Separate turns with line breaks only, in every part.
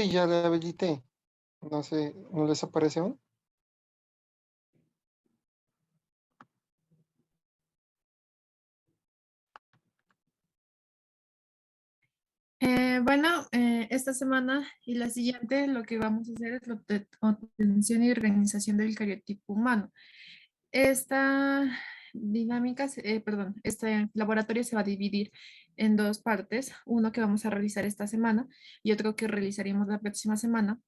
Sí, ya le habilité. No sé, ¿no les aparece aún?
Esta semana y la siguiente lo que vamos a hacer es la obtención y organización del cariotipo humano. Esta este laboratorio se va a dividir en dos partes, uno que vamos a realizar esta semana y otro que realizaremos la próxima semana.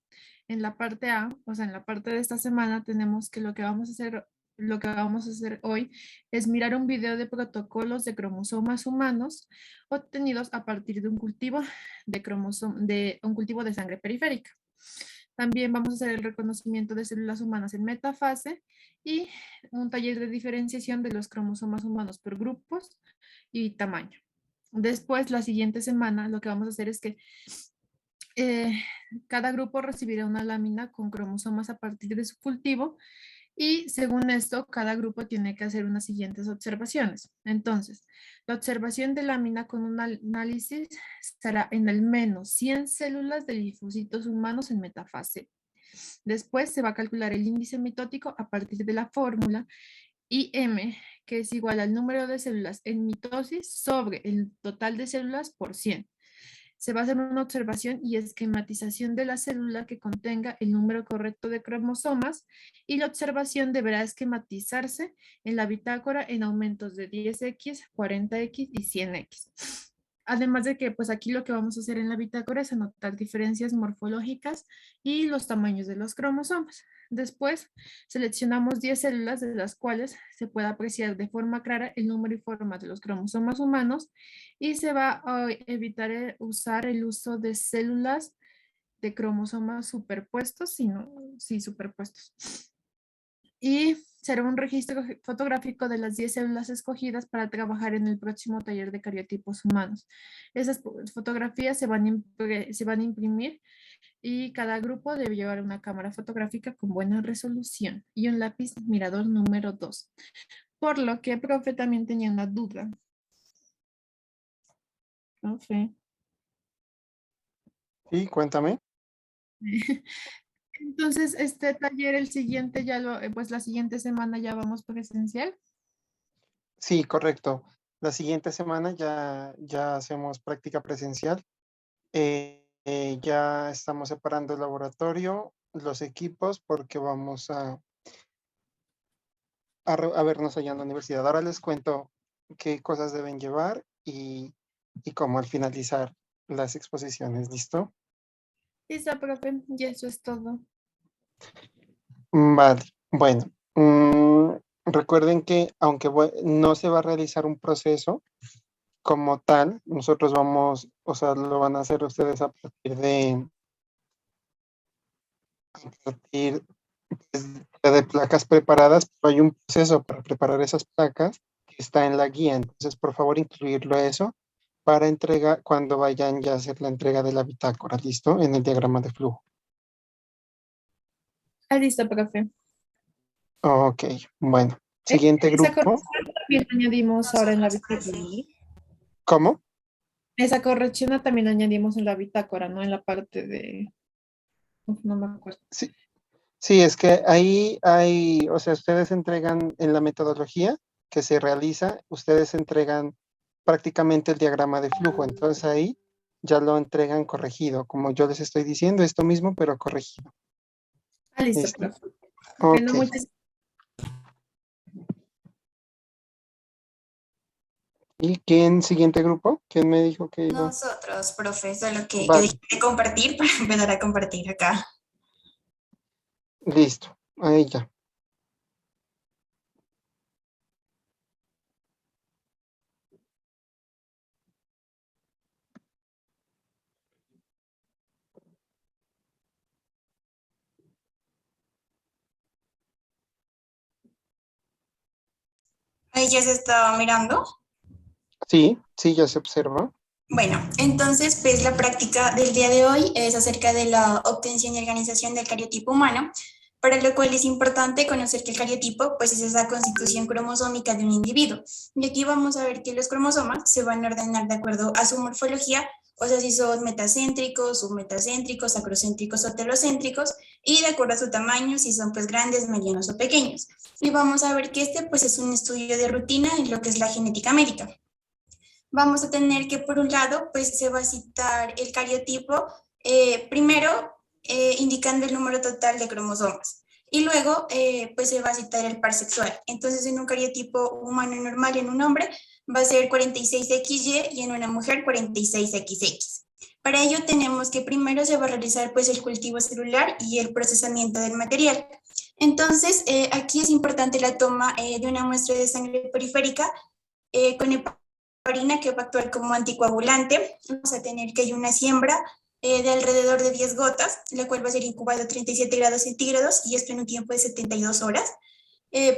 En la parte A, o sea, en la parte de esta semana tenemos que lo que vamos a hacer hoy es mirar un video de protocolos de cromosomas humanos obtenidos a partir de un cultivo de un cultivo de sangre periférica. También vamos a hacer el reconocimiento de células humanas en metafase y un taller de diferenciación de los cromosomas humanos por grupos y tamaño. Después, la siguiente semana, lo que vamos a hacer es que eh, cada grupo recibirá una lámina con cromosomas a partir de su cultivo y según esto, cada grupo tiene que hacer unas siguientes observaciones. Entonces, la observación de lámina con un análisis será en al menos 100 células de linfocitos humanos en metafase. Después se va a calcular el índice mitótico a partir de la fórmula IM, que es igual al número de células en mitosis sobre el total de células por 100. Se va a hacer una observación y esquematización de la célula que contenga el número correcto de cromosomas y la observación deberá esquematizarse en la bitácora en aumentos de 10x, 40x y 100x. Además de que pues aquí lo que vamos a hacer en la bitácora es anotar diferencias morfológicas y los tamaños de los cromosomas. Después seleccionamos 10 células de las cuales se puede apreciar de forma clara el número y forma de los cromosomas humanos y se va a evitar usar el uso de células de cromosomas superpuestos, sino sí superpuestos. Y será un registro fotográfico de las 10 células escogidas para trabajar en el próximo taller de cariotipos humanos. Esas fotografías se van a imprimir y cada grupo debe llevar una cámara fotográfica con buena resolución y un lápiz mirador número 2. Por lo que, profe, también tenía una duda. Profe.
Sí, cuéntame.
Entonces, este taller, el siguiente, pues la siguiente semana ya vamos presencial.
Sí, correcto. La siguiente semana ya hacemos práctica presencial. Ya estamos separando el laboratorio, los equipos, porque vamos a vernos allá en la universidad. Ahora les cuento qué cosas deben llevar y cómo al finalizar las exposiciones. ¿Listo?
Listo, profe, y eso es todo.
Vale. Bueno, recuerden que aunque no se va a realizar un proceso como tal, nosotros vamos, o sea, lo van a hacer ustedes a partir de placas preparadas, pero hay un proceso para preparar esas placas que está en la guía. Entonces, por favor, incluirlo eso para entrega cuando vayan ya a hacer la entrega de la bitácora, ¿listo? En el diagrama de flujo.
Ah, listo, profe.
Ok, bueno. Siguiente
Esa
grupo.
corrección también añadimos ahora en la bitácora, ¿no?
¿Cómo?
Esa corrección también añadimos en la bitácora, ¿no? En la parte de... Uf, no me acuerdo.
Sí, sí, es que ahí hay, o sea, ustedes entregan en la metodología que se realiza, ustedes entregan prácticamente el diagrama de flujo, entonces ahí ya lo entregan corregido, como yo les estoy diciendo, esto mismo, pero corregido.
Ah, listo,
¿Listo?
profe.
Ok.
Bueno, muchas
¿Y quién, siguiente grupo? ¿Quién me dijo que iba?
Nosotros, profe, solo que yo
Vale,
dije de compartir para empezar a compartir acá.
listo. Ahí ya.
Ahí ya se estaba mirando.
Sí, sí, ya se observa.
Bueno, entonces, pues la práctica del día de hoy es acerca de la obtención y organización del cariotipo humano, para lo cual es importante conocer que el cariotipo pues, es esa constitución cromosómica de un individuo. Y aquí vamos a ver que los cromosomas se van a ordenar de acuerdo a su morfología o sea, si son metacéntricos, submetacéntricos, acrocéntricos o telocéntricos, y de acuerdo a su tamaño, si son pues grandes, medianos o pequeños. Y vamos a ver que este pues es un estudio de rutina en lo que es la genética médica. Vamos a tener que por un lado pues se va a citar el cariotipo, primero indicando el número total de cromosomas. Y luego, pues se va a citar el par sexual. Entonces, en un cariotipo humano normal en un hombre va a ser 46XY y en una mujer 46XX. Para ello tenemos que primero se va a realizar pues el cultivo celular y el procesamiento del material. Entonces, aquí es importante la toma de una muestra de sangre periférica con heparina que va a actuar como anticoagulante. Vamos a tener que hay una siembra de alrededor de 10 gotas, la cual va a ser incubada a 37 grados centígrados y esto en un tiempo de 72 horas.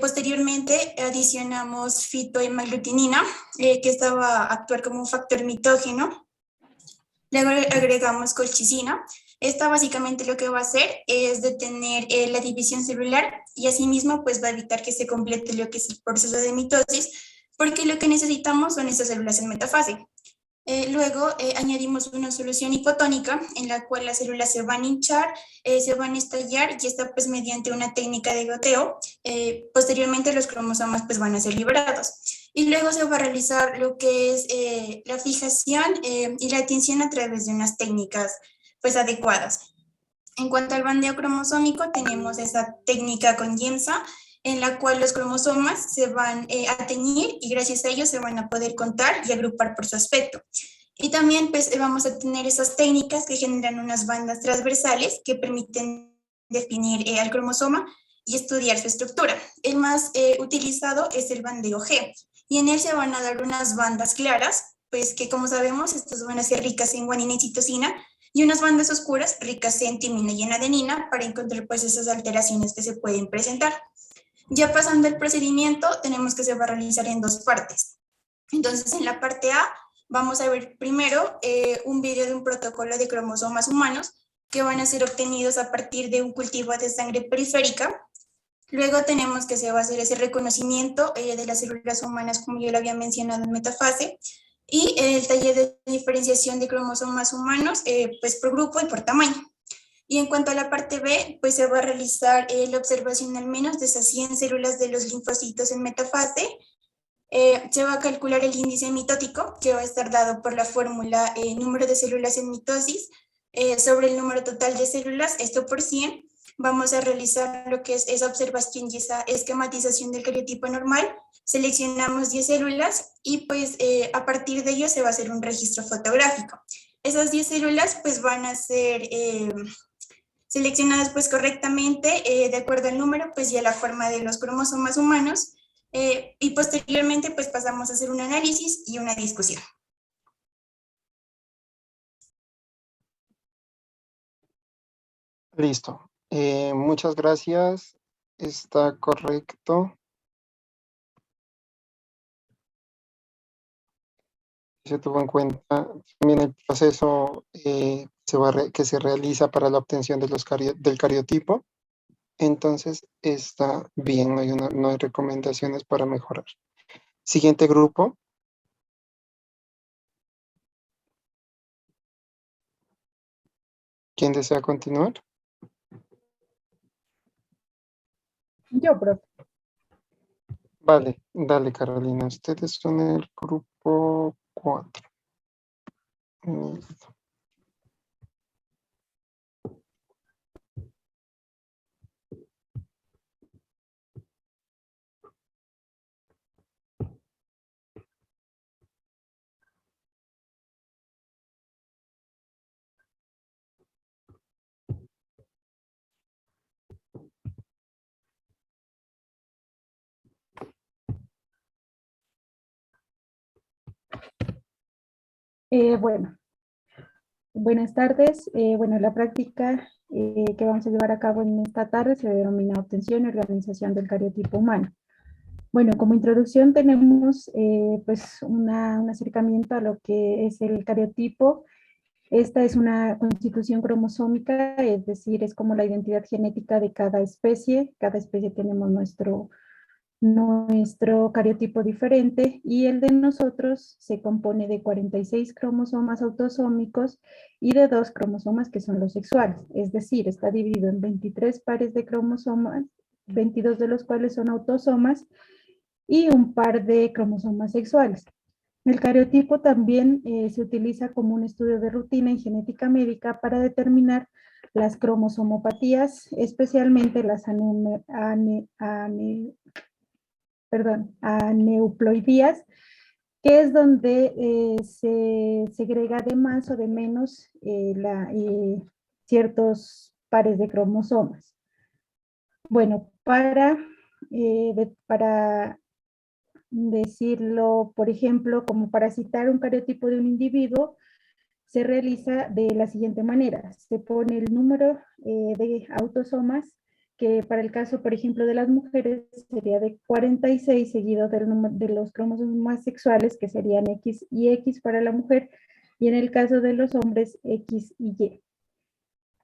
Posteriormente adicionamos fitohemaglutinina, que esta va a actuar como un factor mitógeno. Luego agregamos colchicina. Esta básicamente lo que va a hacer es detener la división celular y asimismo pues va a evitar que se complete lo que es el proceso de mitosis, porque lo que necesitamos son estas células en metafase. Luego añadimos una solución hipotónica en la cual las células se van a hinchar, se van a estallar y esta pues mediante una técnica de goteo, posteriormente los cromosomas pues van a ser liberados. Y luego se va a realizar lo que es la fijación y la tinción a través de unas técnicas pues adecuadas. En cuanto al bandeo cromosómico, tenemos esa técnica con Giemsa, en la cual los cromosomas se van a teñir y gracias a ello se van a poder contar y agrupar por su aspecto. Y también pues vamos a tener esas técnicas que generan unas bandas transversales que permiten definir al cromosoma y estudiar su estructura. El más utilizado es el bandeo G y en él se van a dar unas bandas claras, pues que como sabemos estas van a ser ricas en guanina y citosina, y unas bandas oscuras ricas en timina y en adenina para encontrar pues esas alteraciones que se pueden presentar. Ya pasando el procedimiento, tenemos que se va a realizar en dos partes. Entonces, en la parte A, vamos a ver primero un video de un protocolo de cromosomas humanos que van a ser obtenidos a partir de un cultivo de sangre periférica. Luego tenemos que se va a hacer ese reconocimiento de las células humanas, como yo lo había mencionado en metafase, y el taller de diferenciación de cromosomas humanos, pues por grupo y por tamaño. Y en cuanto a la parte B, pues se va a realizar la observación al menos de esas 100 células de los linfocitos en metafase. Se va a calcular el índice mitótico, que va a estar dado por la fórmula número de células en mitosis sobre el número total de células, esto por 100. Vamos a realizar lo que es esa observación y esa esquematización del cariotipo normal. Seleccionamos 10 células y pues a partir de ello se va a hacer un registro fotográfico. Esas 10 células pues van a ser seleccionadas pues correctamente de acuerdo al número pues y a la forma de los cromosomas humanos y posteriormente pues pasamos a hacer un análisis y una discusión.
Listo. Muchas gracias. Está correcto. Se tuvo en cuenta también el proceso que se realiza para la obtención de del cariotipo. Entonces está bien, no hay recomendaciones para mejorar. Siguiente grupo. ¿Quién desea continuar?
Yo, profe.
Vale, dale Carolina. Ustedes son el grupo 4.
Bueno, buenas tardes. Bueno, la práctica que vamos a llevar a cabo en esta tarde se denomina obtención y organización del cariotipo humano. Bueno, como introducción tenemos pues un acercamiento a lo que es el cariotipo. Esta es una constitución cromosómica, es decir, es como la identidad genética de cada especie. Cada especie tenemos Nuestro cariotipo diferente y el de nosotros se compone de 46 cromosomas autosómicos y de 2 cromosomas que son los sexuales. Es decir, está dividido en 23 pares de cromosomas, 22 de los cuales son autosomas y un par de cromosomas sexuales. El cariotipo también se utiliza como un estudio de rutina en genética médica para determinar las cromosomopatías, especialmente las aneuploidías, que es donde se segrega de más o de menos ciertos pares de cromosomas. Bueno, para decirlo, por ejemplo, como para citar un cariotipo de un individuo, se realiza de la siguiente manera. Se pone el número de autosomas, que para el caso, por ejemplo, de las mujeres sería de 46, seguido del número de los cromosomas sexuales, que serían X y X para la mujer, y en el caso de los hombres, X y Y.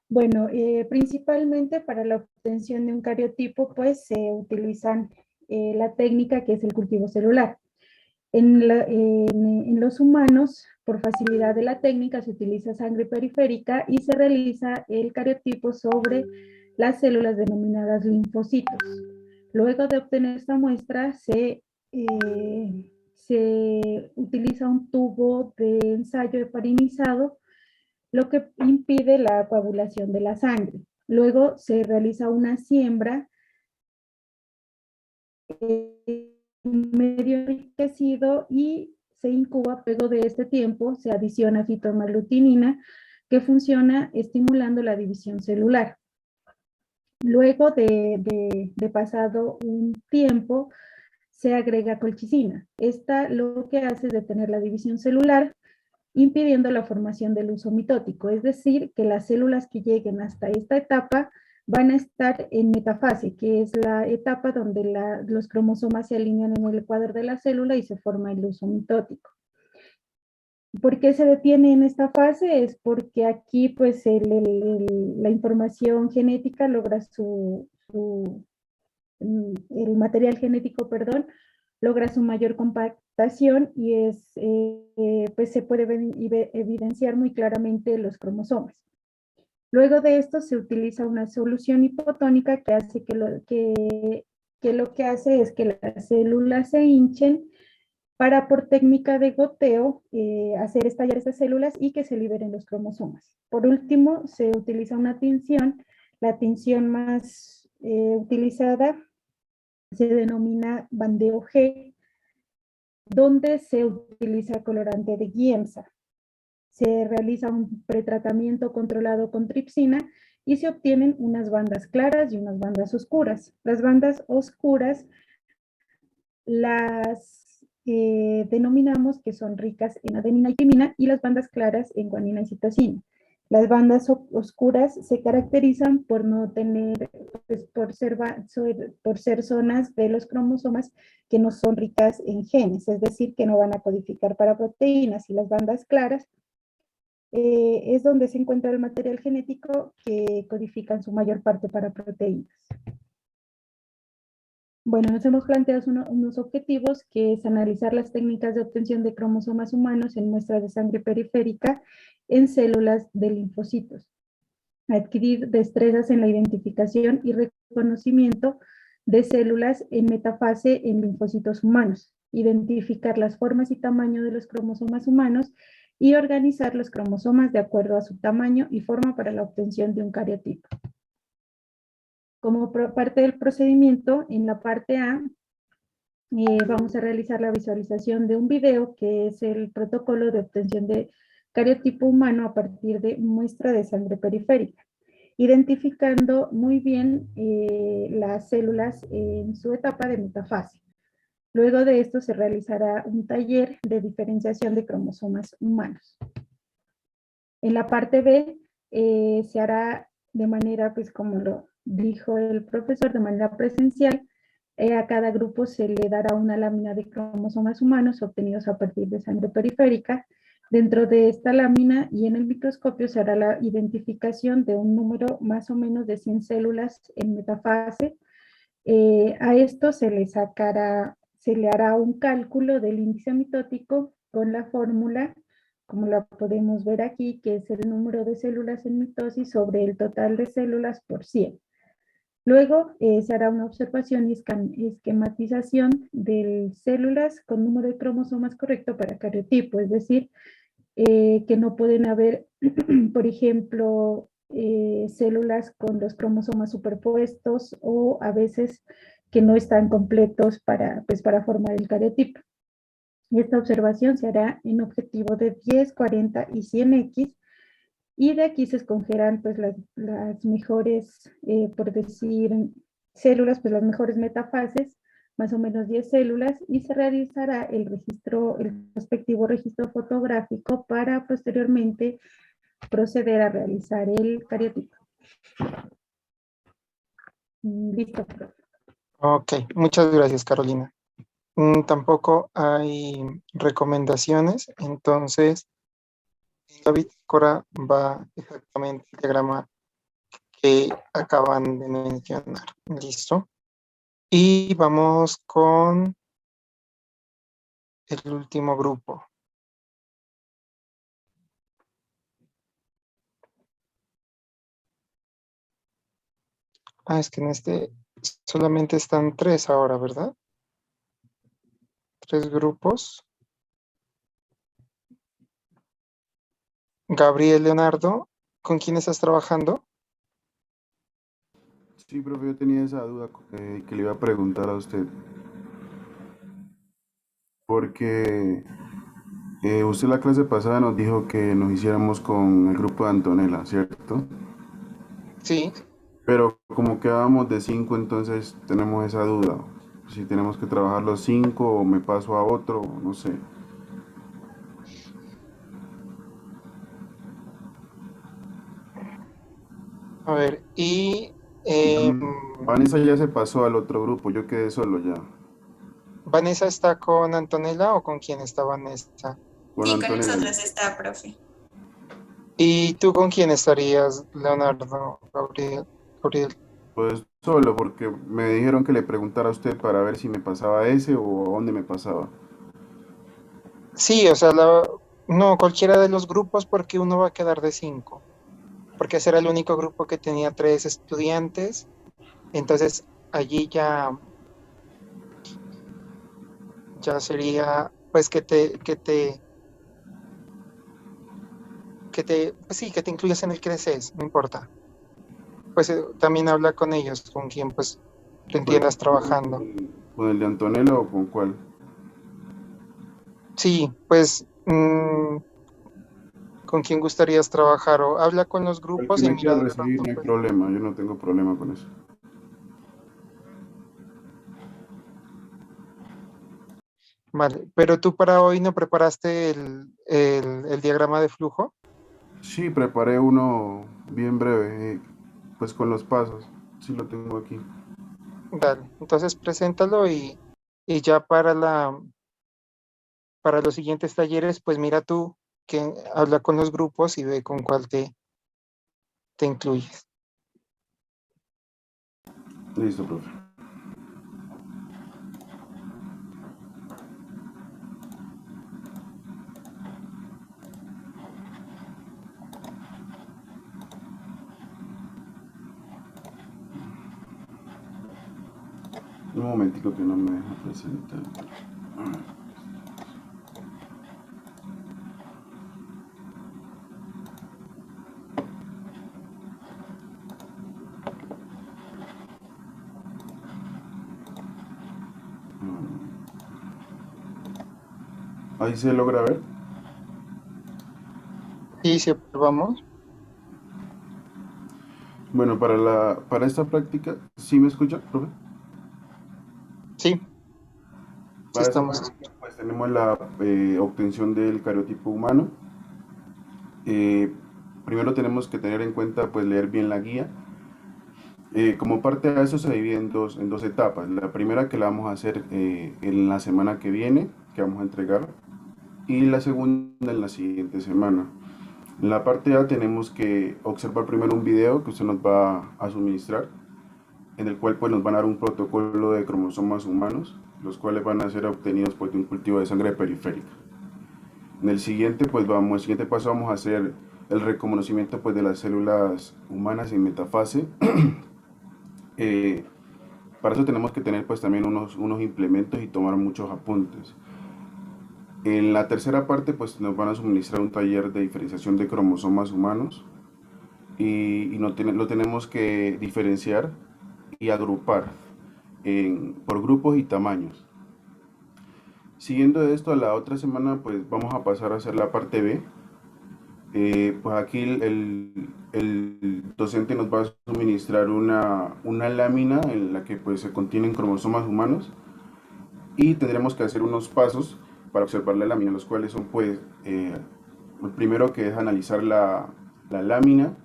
Bueno, principalmente para la obtención de un cariotipo, pues se utilizan la técnica que es el cultivo celular. En los humanos, por facilidad de la técnica, se utiliza sangre periférica y se realiza el cariotipo sobre las células denominadas linfocitos. Luego de obtener esta muestra, se utiliza un tubo de ensayo heparinizado, lo que impide la coagulación de la sangre. Luego se realiza una siembra medio enriquecido y se incuba. Luego de este tiempo se adiciona fitoamaglutinina, que funciona estimulando la división celular. Luego de pasado un tiempo se agrega colchicina. Esta lo que hace es detener la división celular, impidiendo la formación del uso mitótico, es decir, que las células que lleguen hasta esta etapa van a estar en metafase, que es la etapa donde los cromosomas se alinean en el ecuador de la célula y se forma el uso mitótico. ¿Por qué se detiene en esta fase? Es porque aquí pues la información genética logra el material genético, perdón, logra su mayor compactación y pues se puede evidenciar muy claramente los cromosomas. Luego de esto se utiliza una solución hipotónica que hace que lo que hace es que las células se hinchen para, por técnica de goteo, hacer estallar estas células y que se liberen los cromosomas. Por último, se utiliza una tinción. La tinción más utilizada se denomina bandeo G, donde se utiliza colorante de Giemsa. Se realiza un pretratamiento controlado con tripsina y se obtienen unas bandas claras y unas bandas oscuras. Las bandas oscuras las denominamos que son ricas en adenina y timina, y las bandas claras en guanina y citosina. Las bandas oscuras se caracterizan por no tener, pues, por ser zonas de los cromosomas que no son ricas en genes, es decir, que no van a codificar para proteínas, y las bandas claras es donde se encuentra el material genético que codifica en su mayor parte para proteínas. Bueno, nos hemos planteado unos objetivos, que es analizar las técnicas de obtención de cromosomas humanos en muestras de sangre periférica en células de linfocitos, adquirir destrezas en la identificación y reconocimiento de células en metafase en linfocitos humanos, identificar las formas y tamaño de los cromosomas humanos y organizar los cromosomas de acuerdo a su tamaño y forma para la obtención de un cariotipo. Como parte del procedimiento, en la parte A, vamos a realizar la visualización de un video, que es el protocolo de obtención de cariotipo humano a partir de muestra de sangre periférica, identificando muy bien las células en su etapa de metafase. Luego de esto se realizará un taller de diferenciación de cromosomas humanos. En la parte B se hará de manera, pues como lo dijo el profesor, de manera presencial. A cada grupo se le dará una lámina de cromosomas humanos obtenidos a partir de sangre periférica. Dentro de esta lámina y en el microscopio se hará la identificación de un número más o menos de 100 células en metafase, A esto se le hará un cálculo del índice mitótico con la fórmula, como la podemos ver aquí, que es el número de células en mitosis sobre el total de células por 100. Luego se hará una observación y esquematización de células con número de cromosomas correcto para cariotipo, es decir, que no pueden haber, por ejemplo, células con los cromosomas superpuestos o a veces que no están completos para formar el cariotipo. Y esta observación se hará en objetivo de 10, 40 y 100X, y de aquí se escogerán pues las mejores, por decir, células, pues las mejores metafases, más o menos 10 células, y se realizará el respectivo registro fotográfico para posteriormente proceder a realizar el cariotipo. Listo, profe.
Ok, muchas gracias, Carolina. Tampoco hay recomendaciones, entonces la bitácora va exactamente el diagrama que acaban de mencionar. Listo. Y vamos con el último grupo. Es que en este solamente están 3 ahora, ¿verdad? 3 grupos. Gabriel, Leonardo, ¿con quién estás trabajando?
Sí, profe, yo tenía esa duda que le iba a preguntar a usted. Porque usted la clase pasada nos dijo que nos hiciéramos con el grupo de Antonella, ¿cierto?
Sí.
Pero como quedábamos de 5, entonces tenemos esa duda. Si tenemos que trabajar los 5 o me paso a otro, no sé.
A ver, y
Vanessa ya se pasó al otro grupo, yo quedé solo ya.
¿Vanessa está con Antonella o con quién está Vanessa?
Con
Sí, con
Antonella.
nosotros está, profe.
¿Y tú con quién estarías, Leonardo, Gabriel?
Pues solo, porque me dijeron que le preguntara a usted para ver si me pasaba a ese o a dónde me pasaba.
Sí, o sea, no, cualquiera de los grupos porque uno va a quedar de 5, porque ese era el único grupo que tenía 3 estudiantes, entonces allí ya sería, pues pues sí, que te incluyas en el que desees, no importa. Pues también habla con ellos, con quien pues te entiendas trabajando.
¿Con el de Antonella o con cuál?
Sí, pues con quién gustarías trabajar o habla con los
El que
grupos y
me quiera
mira de
recibir
pronto,
no hay
pues,
problema, yo no tengo problema con eso.
vale, pero tú para hoy no preparaste el diagrama de flujo.
Sí, preparé uno bien breve, pues con los pasos, sí lo tengo aquí.
Dale, entonces preséntalo y ya para los siguientes talleres, pues mira tú que habla con los grupos y ve con cuál te incluyes.
Listo, profe. Un momentico que no me deja presentar. Ahí se logra ver.
Sí, sí, vamos.
Bueno, para esta práctica, ¿sí me escucha, profe?
Sí, sí
Para esta
estamos.
práctica, pues tenemos la obtención del cariotipo humano. Primero tenemos que tener en cuenta, pues leer bien la guía. Como parte de eso se divide en dos etapas. La primera que la vamos a hacer en la semana que viene, que vamos a entregar, y la segunda en la siguiente semana. En la parte A tenemos que observar primero un video que usted nos va a suministrar. en el cual pues nos van a dar un protocolo de cromosomas humanos, los cuales van a ser obtenidos pues de un cultivo de sangre periférica. En el siguiente el siguiente paso vamos a hacer el reconocimiento pues de las células humanas en metafase. Para eso tenemos que tener pues también unos implementos y tomar muchos apuntes. En la tercera parte pues nos van a suministrar un taller de diferenciación de cromosomas humanos y lo tenemos que diferenciar y agrupar por grupos y tamaños. Siguiendo esto, a la otra semana pues vamos a pasar a hacer la parte B. Pues aquí el docente nos va a suministrar una lámina en la que pues se contienen cromosomas humanos y tendremos que hacer unos pasos para observar la lámina, los cuales son pues el primero, que es analizar la lámina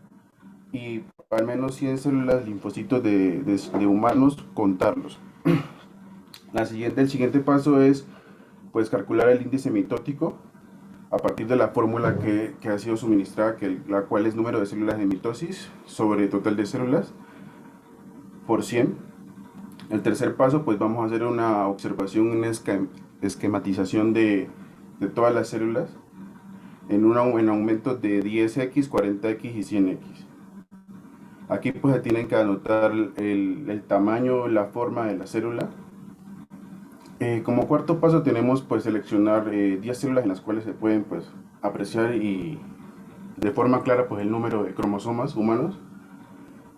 y al menos 100 células linfocitos de humanos, contarlos. El siguiente paso es pues calcular el índice mitótico a partir de la fórmula que ha sido suministrada, la cual es número de células de mitosis sobre total de células por 100. El tercer paso, pues vamos a hacer una observación, una esquematización de todas las células en aumentos de 10x, 40x y 100x. Aquí pues se tienen que anotar el tamaño, la forma de la célula. Como cuarto paso tenemos pues seleccionar 10 células en las cuales se pueden pues apreciar y de forma clara pues el número de cromosomas humanos,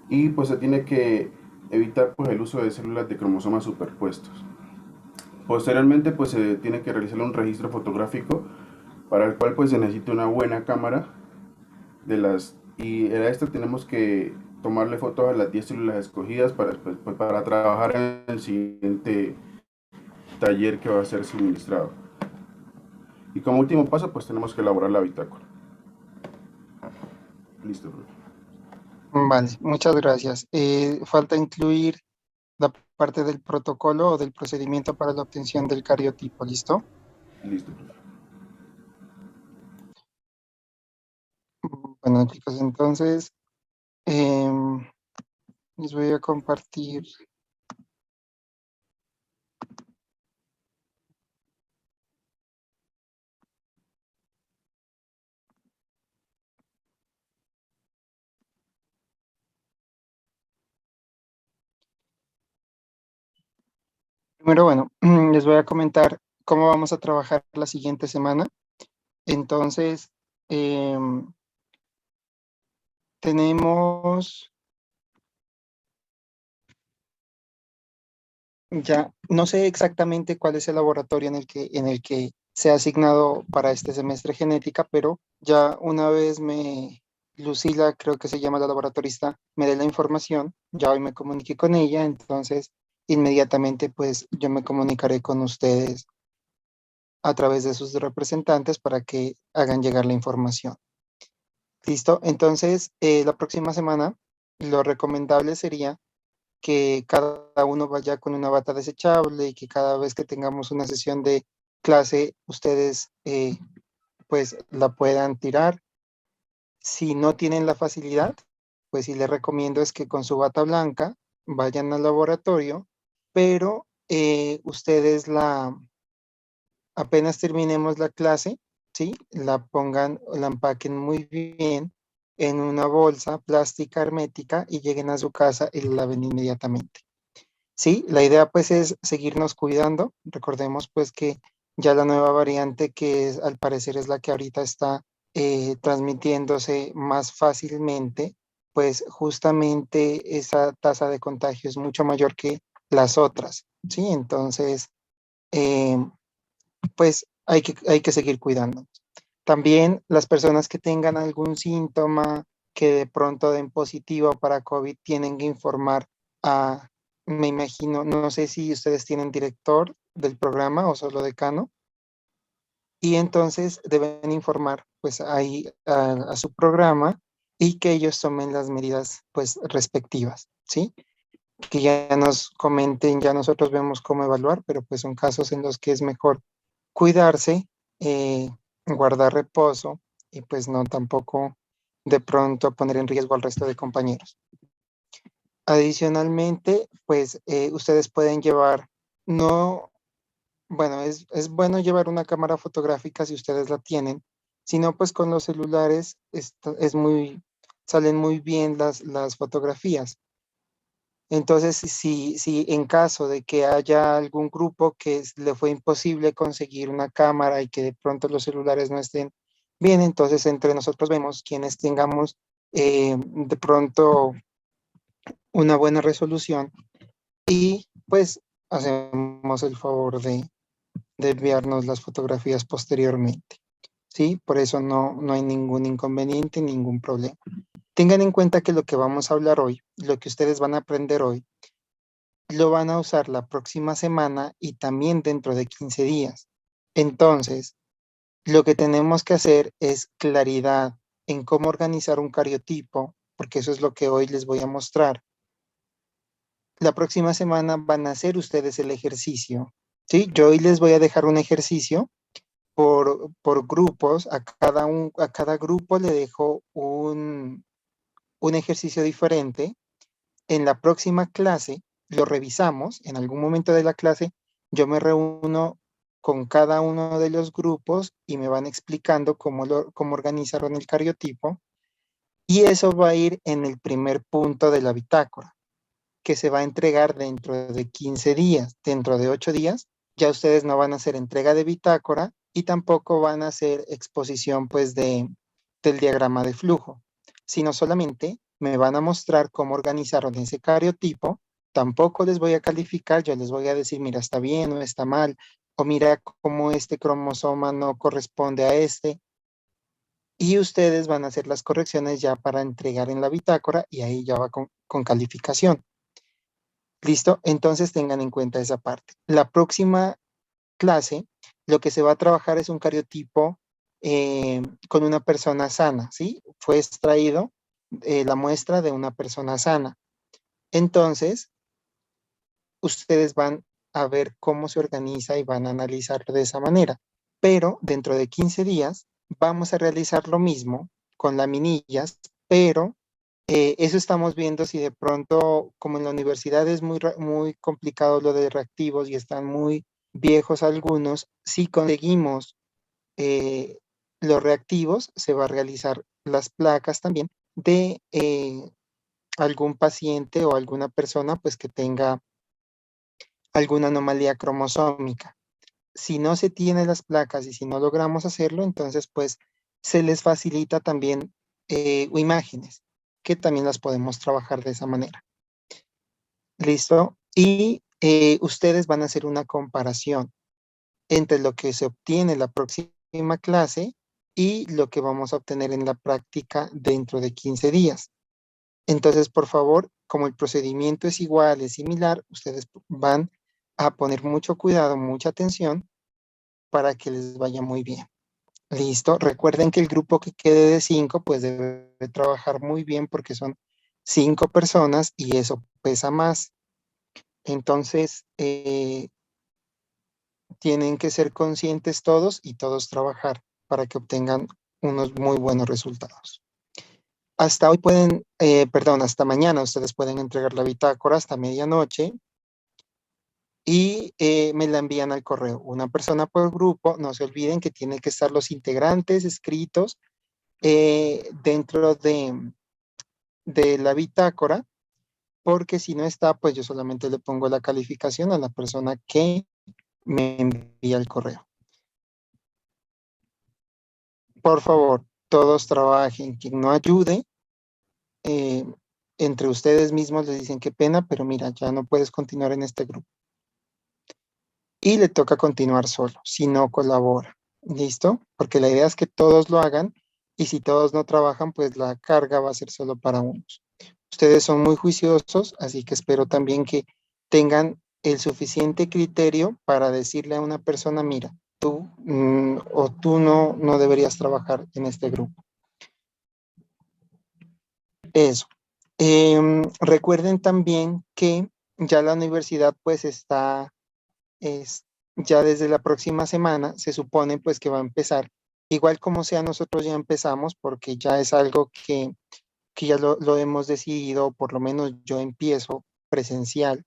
y pues se tiene que evitar pues el uso de células de cromosomas superpuestos. Posteriormente pues se tiene que realizar un registro fotográfico para el cual pues se necesita una buena cámara y a esta tenemos que tomarle fotos a las 10 células escogidas para trabajar en el siguiente taller que va a ser suministrado. Y como último paso pues tenemos que elaborar la bitácora. Listo, profe.
Vale, muchas gracias. Falta incluir la parte del protocolo o del procedimiento para la obtención del cariotipo, ¿listo?
Listo, profe.
Bueno, chicos, entonces les voy a compartir. Primero, bueno, les voy a comentar cómo vamos a trabajar la siguiente semana. Entonces, tenemos ya, no sé exactamente cuál es el laboratorio en el que se ha asignado para este semestre genética, pero ya una vez Lucila, creo que se llama la laboratorista, me dé la información, ya hoy me comuniqué con ella, entonces inmediatamente pues yo me comunicaré con ustedes a través de sus representantes para que hagan llegar la información. ¿Listo? Entonces, la próxima semana lo recomendable sería que cada uno vaya con una bata desechable y que cada vez que tengamos una sesión de clase, ustedes pues la puedan tirar. Si no tienen la facilidad, pues sí les recomiendo es que con su bata blanca vayan al laboratorio, pero ustedes apenas terminemos la clase, ¿sí? La pongan, la empaquen muy bien en una bolsa plástica hermética y lleguen a su casa y la laven inmediatamente. Sí, la idea pues es seguirnos cuidando. Recordemos pues que ya la nueva variante al parecer es la que ahorita está transmitiéndose más fácilmente, pues justamente esa tasa de contagio es mucho mayor que las otras, ¿sí? Entonces, eh, pues hay que seguir cuidándonos. También las personas que tengan algún síntoma que de pronto den positivo para COVID tienen que informar a, me imagino, no sé si ustedes tienen director del programa o solo decano, y entonces deben informar pues ahí a su programa y que ellos tomen las medidas pues respectivas, ¿sí? Que ya nos comenten, ya nosotros vemos cómo evaluar, pero pues son casos en los que es mejor cuidarse, guardar reposo y pues no tampoco de pronto poner en riesgo al resto de compañeros. Adicionalmente, pues ustedes pueden llevar, no, bueno, es bueno llevar una cámara fotográfica si ustedes la tienen, si no, pues con los celulares salen muy bien las fotografías. Entonces, si en caso de que haya algún grupo que le fue imposible conseguir una cámara y que de pronto los celulares no estén bien, entonces entre nosotros vemos quienes tengamos de pronto una buena resolución y pues hacemos el favor de enviarnos las fotografías posteriormente. ¿Sí? Por eso no hay ningún inconveniente, ningún problema. Tengan en cuenta que lo que vamos a hablar hoy, lo que ustedes van a aprender hoy, lo van a usar la próxima semana y también dentro de 15 días. Entonces, lo que tenemos que hacer es claridad en cómo organizar un cariotipo, porque eso es lo que hoy les voy a mostrar. La próxima semana van a hacer ustedes el ejercicio, ¿sí? Yo hoy les voy a dejar un ejercicio por grupos, a cada grupo le dejo un ejercicio diferente. En la próxima clase lo revisamos, en algún momento de la clase yo me reúno con cada uno de los grupos y me van explicando cómo organizaron el cariotipo y eso va a ir en el primer punto de la bitácora que se va a entregar dentro de 15 días, dentro de 8 días, ya ustedes no van a hacer entrega de bitácora y tampoco van a hacer exposición pues del diagrama de flujo, sino solamente me van a mostrar cómo organizaron ese cariotipo. Tampoco les voy a calificar, yo les voy a decir, mira, está bien o está mal, o mira cómo este cromosoma no corresponde a este, y ustedes van a hacer las correcciones ya para entregar en la bitácora y ahí ya va con calificación. ¿Listo? Entonces tengan en cuenta esa parte. La próxima clase, lo que se va a trabajar es un cariotipo con una persona sana, ¿sí? Fue extraído la muestra de una persona sana. Entonces, ustedes van a ver cómo se organiza y van a analizar de esa manera. Pero dentro de 15 días vamos a realizar lo mismo con laminillas, pero eso estamos viendo si de pronto, como en la universidad es muy complicado lo de reactivos y están muy viejos algunos, si conseguimos eh, los reactivos, se va a realizar las placas también de algún paciente o alguna persona pues que tenga alguna anomalía cromosómica. Si no se tienen las placas y si no logramos hacerlo, entonces pues se les facilita también imágenes, que también las podemos trabajar de esa manera. ¿Listo? Y ustedes van a hacer una comparación entre lo que se obtiene en la próxima clase y lo que vamos a obtener en la práctica dentro de 15 días. Entonces, por favor, como el procedimiento es igual, es similar, ustedes van a poner mucho cuidado, mucha atención para que les vaya muy bien. Listo. Recuerden que el grupo que quede de 5, pues debe trabajar muy bien porque son 5 personas y eso pesa más. Entonces, tienen que ser conscientes todos y todos trabajar para que obtengan unos muy buenos resultados. Hasta hoy pueden, perdón, hasta mañana ustedes pueden entregar la bitácora hasta medianoche y me la envían al correo. Una persona por grupo, no se olviden que tienen que estar los integrantes escritos dentro de la bitácora, porque si no está, pues yo solamente le pongo la calificación a la persona que me envía el correo. Por favor, todos trabajen. Quien no ayude, entre ustedes mismos les dicen qué pena, pero mira, ya no puedes continuar en este grupo. Y le toca continuar solo, si no colabora. ¿Listo? Porque la idea es que todos lo hagan y si todos no trabajan, pues la carga va a ser solo para unos. Ustedes son muy juiciosos, así que espero también que tengan el suficiente criterio para decirle a una persona, mira, tú o tú no deberías trabajar en este grupo. Eso. Recuerden también que ya la universidad pues está, ya desde la próxima semana se supone pues que va a empezar. Igual como sea, nosotros ya empezamos porque ya es algo que que ya lo hemos decidido, por lo menos yo empiezo presencial,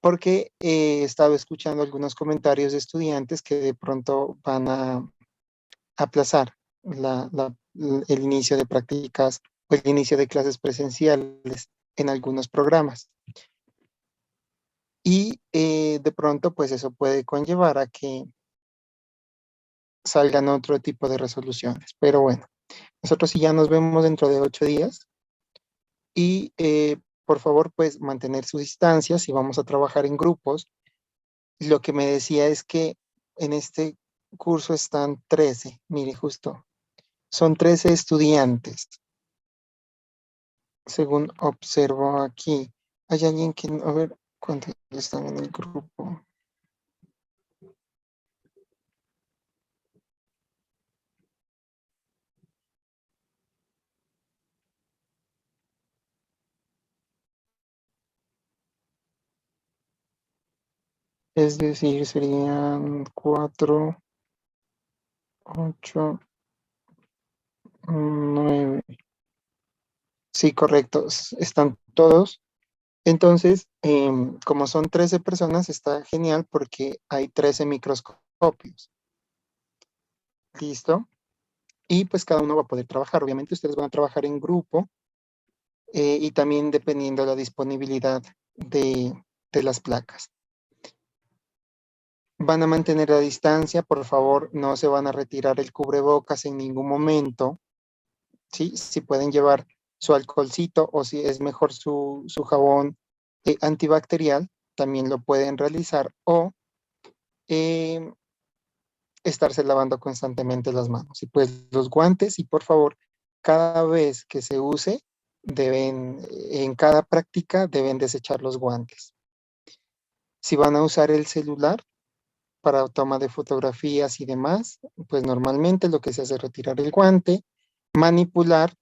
porque he estado escuchando algunos comentarios de estudiantes que de pronto van a aplazar el inicio de prácticas o el inicio de clases presenciales en algunos programas. Y de pronto, pues eso puede conllevar a que salgan otro tipo de resoluciones. Pero bueno, nosotros sí ya nos vemos dentro de 8 días y por favor, pues mantener sus distancias y vamos a trabajar en grupos. Lo que me decía es que en este curso están 13, mire, justo, son 13 estudiantes, según observo aquí. Hay alguien que, a ver, ¿cuántos están en el grupo? Es decir, serían 4, 8, 9. Sí, correcto, están todos. Entonces, como son 13 personas, está genial porque hay 13 microscopios. ¿Listo? Y pues cada uno va a poder trabajar. Obviamente ustedes van a trabajar en grupo y también dependiendo de la disponibilidad de las placas. Van a mantener la distancia, por favor, no se van a retirar el cubrebocas en ningún momento. ¿Sí? Si pueden llevar su alcoholcito o si es mejor su jabón antibacterial, también lo pueden realizar o eh, estarse lavando constantemente las manos. Y pues los guantes y por favor, cada vez que se use, en cada práctica deben desechar los guantes. Si van a usar el celular para toma de fotografías y demás, pues normalmente lo que se hace es retirar el guante, manipular.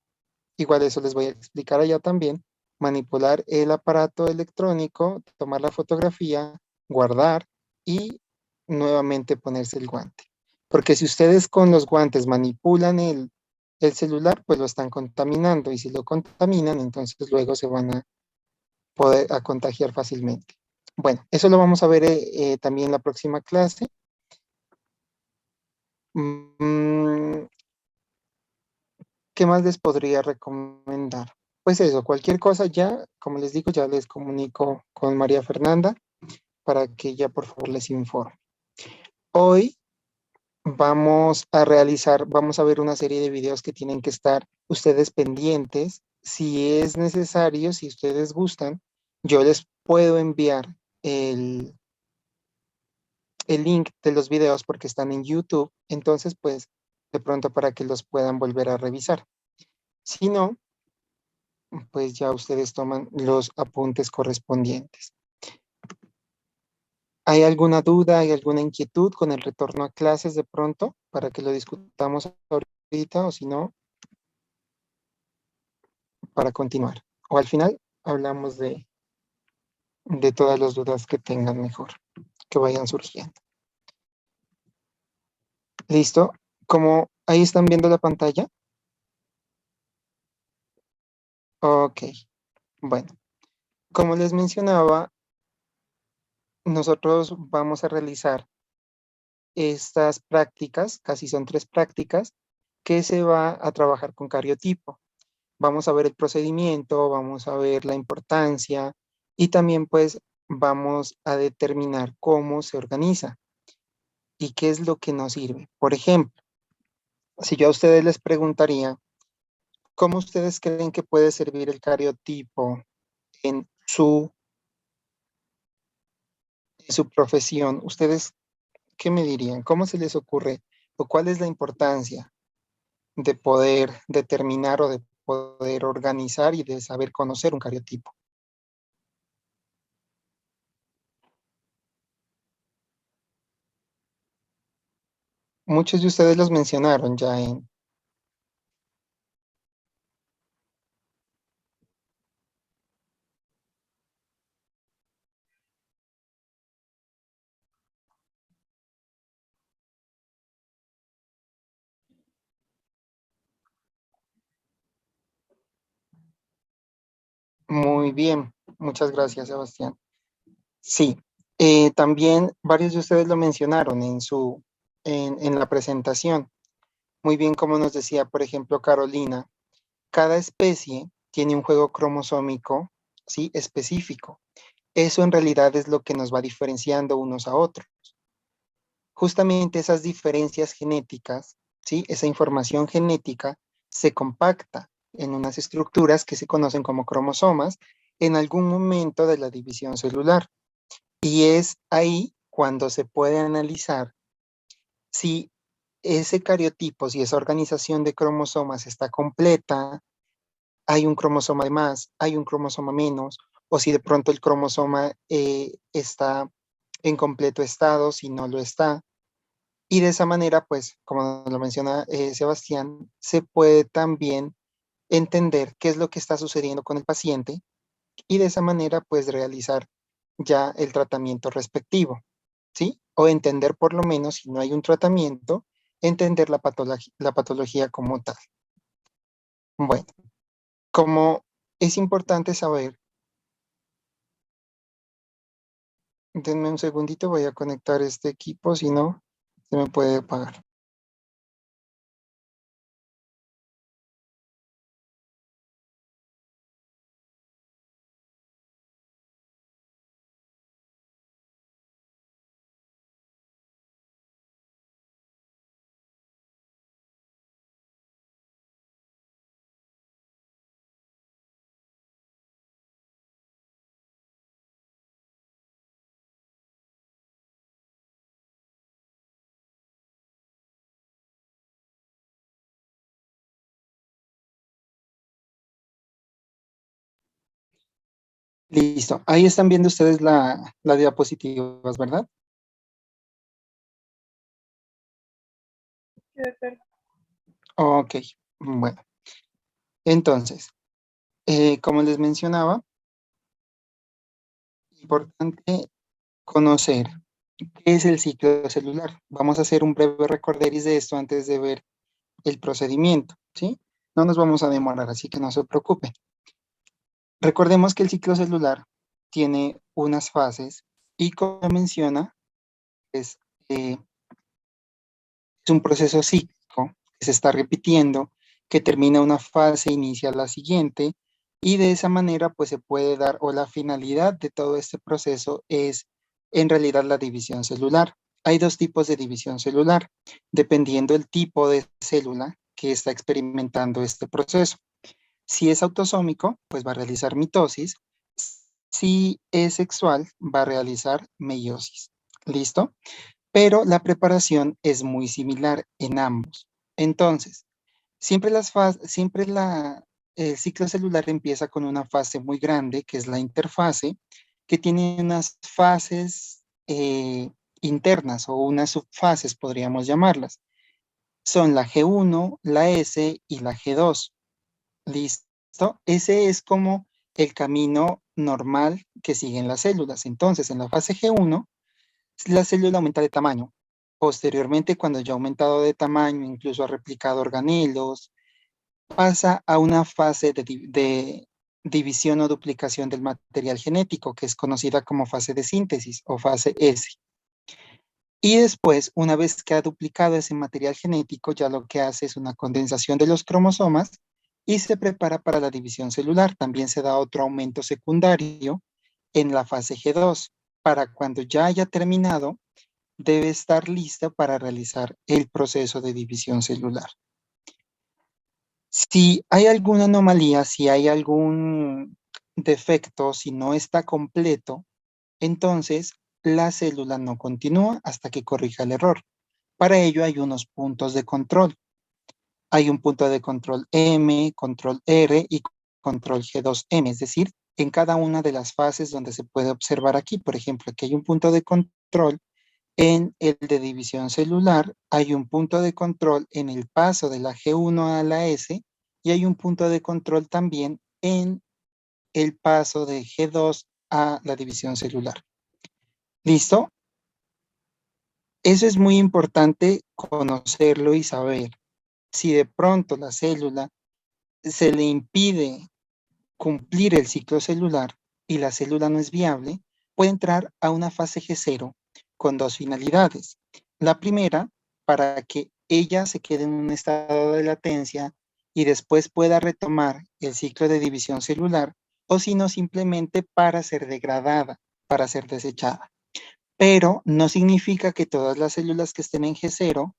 Igual eso les voy a explicar allá también. Manipular el aparato electrónico, tomar la fotografía, guardar y nuevamente ponerse el guante. Porque si ustedes con los guantes manipulan el celular, pues lo están contaminando y si lo contaminan, entonces luego se van a poder a contagiar fácilmente. Bueno, eso lo vamos a ver también en la próxima clase. Mm, ¿Qué más les podría recomendar? Pues eso, cualquier cosa ya, como les digo, ya les comunico con María Fernanda para que ella por favor les informe. Hoy vamos a ver una serie de videos que tienen que estar ustedes pendientes. Si es necesario, si ustedes gustan, yo les puedo enviar el, el link de los videos porque están en YouTube. Entonces, pues, de pronto para que los puedan volver a revisar. Si no, pues ya ustedes toman los apuntes correspondientes. ¿Hay alguna duda, hay alguna inquietud con el retorno a clases de pronto para que lo discutamos ahorita o si no, para continuar? O al final hablamos de todas las dudas que tengan mejor, que vayan surgiendo. ¿Listo? Como ahí están viendo la pantalla. Ok, bueno, como les mencionaba, nosotros vamos a realizar estas prácticas, casi son 3 prácticas, que se va a trabajar con cariotipo. Vamos a ver el procedimiento, vamos a ver la importancia y también pues vamos a determinar cómo se organiza y qué es lo que nos sirve. Por ejemplo, si yo a ustedes les preguntaría, ¿cómo ustedes creen que puede servir el cariotipo en su profesión? ¿Ustedes qué me dirían? ¿Cómo se les ocurre? ¿O cuál es la importancia de poder determinar o de poder organizar y de saber conocer un cariotipo? Muchos de ustedes los mencionaron ya en... Muy bien, muchas gracias, Sebastián. Sí, también varios de ustedes lo mencionaron en la presentación. Muy bien, como nos decía, por ejemplo, Carolina, cada especie tiene un juego cromosómico, ¿sí? Específico. Eso en realidad es lo que nos va diferenciando unos a otros. Justamente esas diferencias genéticas, ¿sí? Esa información genética se compacta en unas estructuras que se conocen como cromosomas en algún momento de la división celular. Y es ahí cuando se puede analizar si ese cariotipo, si esa organización de cromosomas está completa, hay un cromosoma de más, hay un cromosoma menos, o si de pronto el cromosoma está en completo estado, si no lo está. Y de esa manera, pues, como lo menciona Sebastián, se puede también entender qué es lo que está sucediendo con el paciente y de esa manera, pues, realizar ya el tratamiento respectivo, ¿sí? O entender por lo menos, si no hay un tratamiento, entender la patología como tal. Bueno, como es importante saber, denme un segundito, voy a conectar este equipo, si no, se me puede apagar. Listo, ahí están viendo ustedes la diapositivas, ¿verdad? Ok, bueno. Entonces, como les mencionaba, importante conocer qué es el ciclo celular. Vamos a hacer un breve recorderis de esto antes de ver el procedimiento, ¿sí? No nos vamos a demorar, así que no se preocupen. Recordemos que el ciclo celular tiene unas fases y como menciona, es, eh, es un proceso cíclico que se está repitiendo, que termina una fase, inicia la siguiente, y de esa manera pues se puede dar, o la finalidad de todo este proceso es en realidad la división celular. Hay dos tipos de división celular, dependiendo del tipo de célula que está experimentando este proceso. Si es autosómico, pues va a realizar mitosis. Si es sexual, va a realizar meiosis. ¿Listo? Pero la preparación es muy similar en ambos. Entonces, el ciclo celular empieza con una fase muy grande, que es la interfase, que tiene unas fases internas o unas subfases, podríamos llamarlas. Son la G1, la S y la G2. ¿Listo? Ese es como el camino normal que siguen las células. Entonces, en la fase G1, la célula aumenta de tamaño. Posteriormente, cuando ya ha aumentado de tamaño, incluso ha replicado organelos, pasa a una fase de división o duplicación del material genético, que es conocida como fase de síntesis o fase S. Y después, una vez que ha duplicado ese material genético, ya lo que hace es una condensación de los cromosomas y se prepara para la división celular. También se da otro aumento secundario en la fase G2. Para cuando ya haya terminado, debe estar lista para realizar el proceso de división celular. Si hay alguna anomalía, si hay algún defecto, si no está completo, entonces la célula no continúa hasta que corrija el error. Para ello hay unos puntos de control. Hay un punto de control M, control R y control G2M, es decir, en cada una de las fases donde se puede observar aquí. Por ejemplo, aquí hay un punto de control en el de división celular, hay un punto de control en el paso de la G1 a la S y hay un punto de control también en el paso de G2 a la división celular. ¿Listo? Eso es muy importante conocerlo y saber. Si de pronto la célula se le impide
cumplir el ciclo celular y la célula no es viable, puede entrar a una fase G0 con dos finalidades. La primera, para que ella se quede en un estado de latencia y después pueda retomar el ciclo de división celular, o si no, simplemente para ser degradada, para ser desechada. Pero no significa que todas las células que estén en G0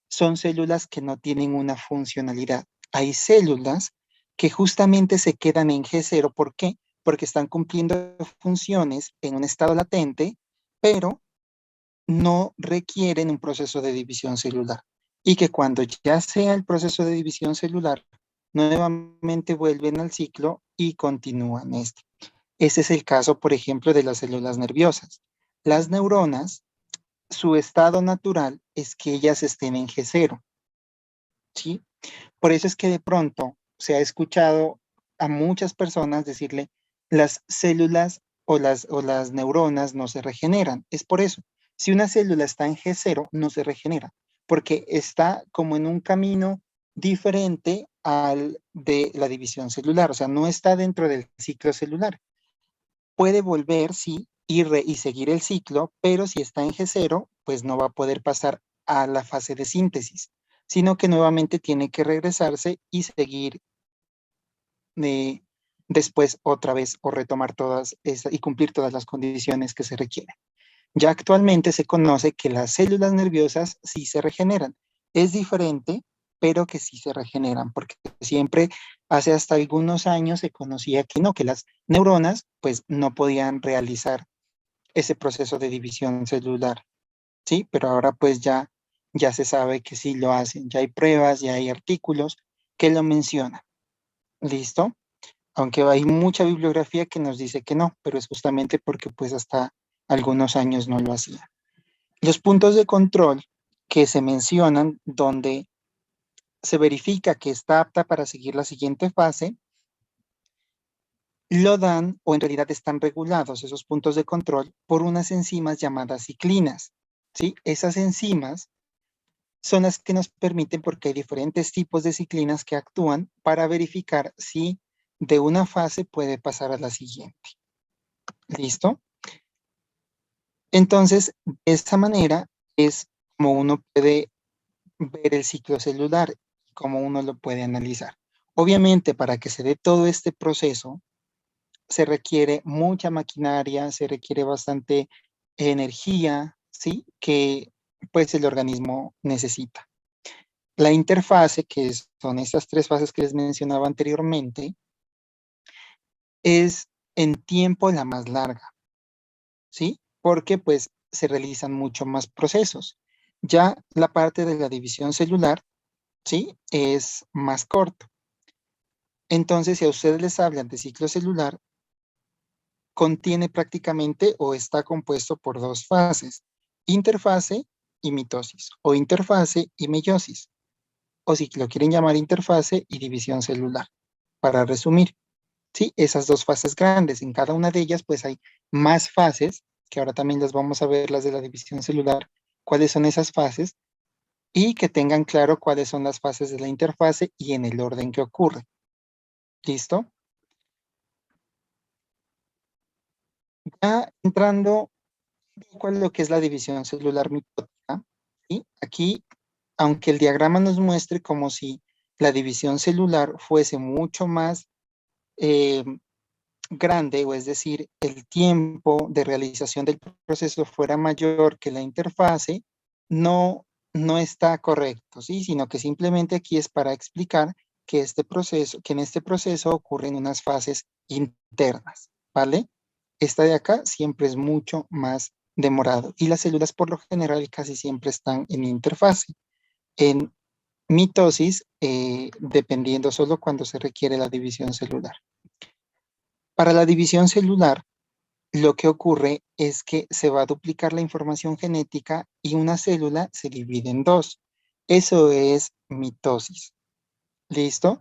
son células que no tienen una funcionalidad. Hay células que justamente se quedan en G0. ¿Por qué? Porque están cumpliendo funciones en un estado latente, pero no requieren un proceso de división celular. Y que cuando ya sea el proceso de división celular, nuevamente vuelven al ciclo y continúan este. Ese es el caso, por ejemplo, de las células nerviosas. Las neuronas, su estado natural es que ellas estén en G0, ¿sí? Por eso es que de pronto se ha escuchado a muchas personas decirle las células o las neuronas no se regeneran. Es por eso. Si una célula está en G0, no se regenera, porque está como en un camino diferente al de la división celular, o sea, no está dentro del ciclo celular. Puede volver, sí, y seguir el ciclo, pero si está en G0, pues no va a poder pasar a la fase de síntesis, sino que nuevamente tiene que regresarse y seguir después otra vez o retomar todas y cumplir todas las condiciones que se requieren. Ya actualmente se conoce que las células nerviosas sí se regeneran. Es diferente, pero que sí se regeneran, porque siempre hace hasta algunos años se conocía que no, que las neuronas pues no podían realizar ese proceso de división celular, ¿sí? Pero ahora pues ya se sabe que sí lo hacen, ya hay pruebas, ya hay artículos que lo mencionan. ¿Listo? Aunque hay mucha bibliografía que nos dice que no, pero es justamente porque pues hasta algunos años no lo hacía. Los puntos de control que se mencionan donde se verifica que está apta para seguir la siguiente fase, lo dan o en realidad están regulados esos puntos de control por unas enzimas llamadas ciclinas, ¿sí? Esas enzimas son las que nos permiten, porque hay diferentes tipos de ciclinas que actúan para verificar si de una fase puede pasar a la siguiente. ¿Listo? Entonces, de esta manera es como uno puede ver el ciclo celular, como uno lo puede analizar. Obviamente, para que se dé todo este proceso, se requiere mucha maquinaria, se requiere bastante energía, ¿sí? Que pues el organismo necesita. La interfase, que son estas tres fases que les mencionaba anteriormente, es en tiempo la más larga, ¿sí? Porque pues se realizan mucho más procesos. Ya la parte de la división celular, ¿sí? Es más corto. Entonces, si a ustedes les hablan de ciclo celular, contiene prácticamente o está compuesto por dos fases, interfase y mitosis, o interfase y meiosis, o si lo quieren llamar interfase y división celular, para resumir. Sí, esas dos fases grandes. En cada una de ellas, pues hay más fases, que ahora también las vamos a ver, las de la división celular, cuáles son esas fases, y que tengan claro cuáles son las fases de la interfase y en el orden que ocurre. ¿Listo? Ya entrando un poco en lo que es la división celular mitótica, ¿sí? Aquí, aunque el diagrama nos muestre como si la división celular fuese mucho más grande, o es decir, el tiempo de realización del proceso fuera mayor que la interfase, no está correcto, ¿sí? Sino que simplemente aquí es para explicar que en este proceso ocurren unas fases internas, ¿vale? Esta de acá siempre es mucho más demorado y las células por lo general casi siempre están en interfase. En mitosis, dependiendo solo cuando se requiere la división celular. Para la división celular, lo que ocurre es que se va a duplicar la información genética y una célula se divide en dos. Eso es mitosis. ¿Listo?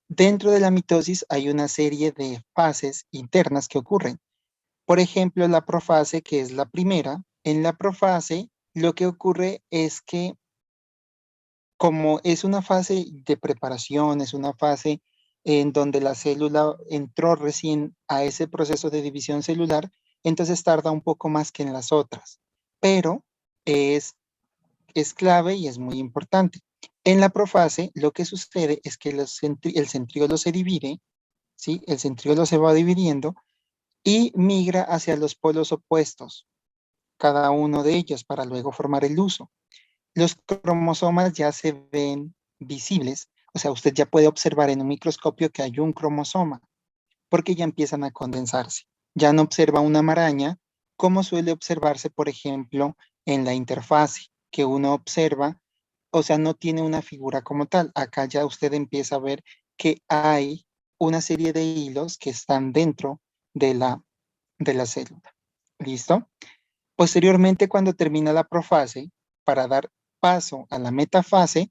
Dentro de la mitosis hay una serie de fases internas que ocurren. Por ejemplo, la profase, que es la primera. En la profase, lo que ocurre es que como es una fase de preparación, es una fase en donde la célula entró recién a ese proceso de división celular, entonces tarda un poco más que en las otras, pero es, es clave y es muy importante. En la profase, lo que sucede es que el centríolo se divide, ¿sí? El centríolo se va dividiendo y migra hacia los polos opuestos, cada uno de ellos, para luego formar el huso. Los cromosomas ya se ven visibles, o sea, usted ya puede observar en un microscopio que hay un cromosoma, porque ya empiezan a condensarse. Ya no observa una maraña, como suele observarse, por ejemplo, en la interfase, que uno observa, o sea, no tiene una figura como tal. Acá ya usted empieza a ver que hay una serie de hilos que están dentro de la célula. ¿Listo? Posteriormente, cuando termina la profase, para dar paso a la metafase,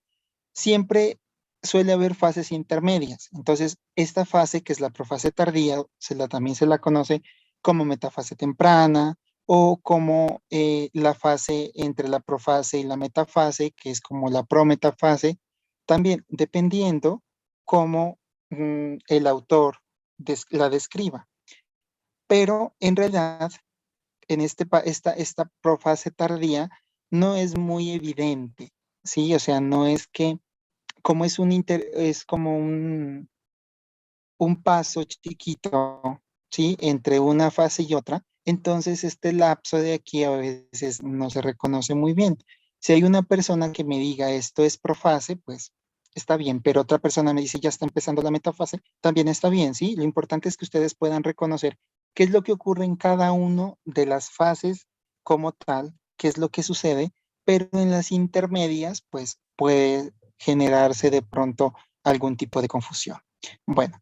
siempre suele haber fases intermedias. Entonces, esta fase, que es la profase tardía, también se la conoce como metafase temprana o como la fase entre la profase y la metafase, que es como la prometafase, también dependiendo cómo el autor la describa. Pero en realidad, en esta profase tardía no es muy evidente, ¿sí? O sea, no es que como es como un paso chiquito, ¿sí? Entre una fase y otra, entonces este lapso de aquí a veces no se reconoce muy bien. Si hay una persona que me diga esto es profase, pues está bien, pero otra persona me dice ya está empezando la metafase, también está bien, ¿sí? Lo importante es que ustedes puedan reconocer qué es lo que ocurre en cada uno de las fases como tal, qué es lo que sucede, pero en las intermedias, pues puede generarse de pronto algún tipo de confusión. Bueno,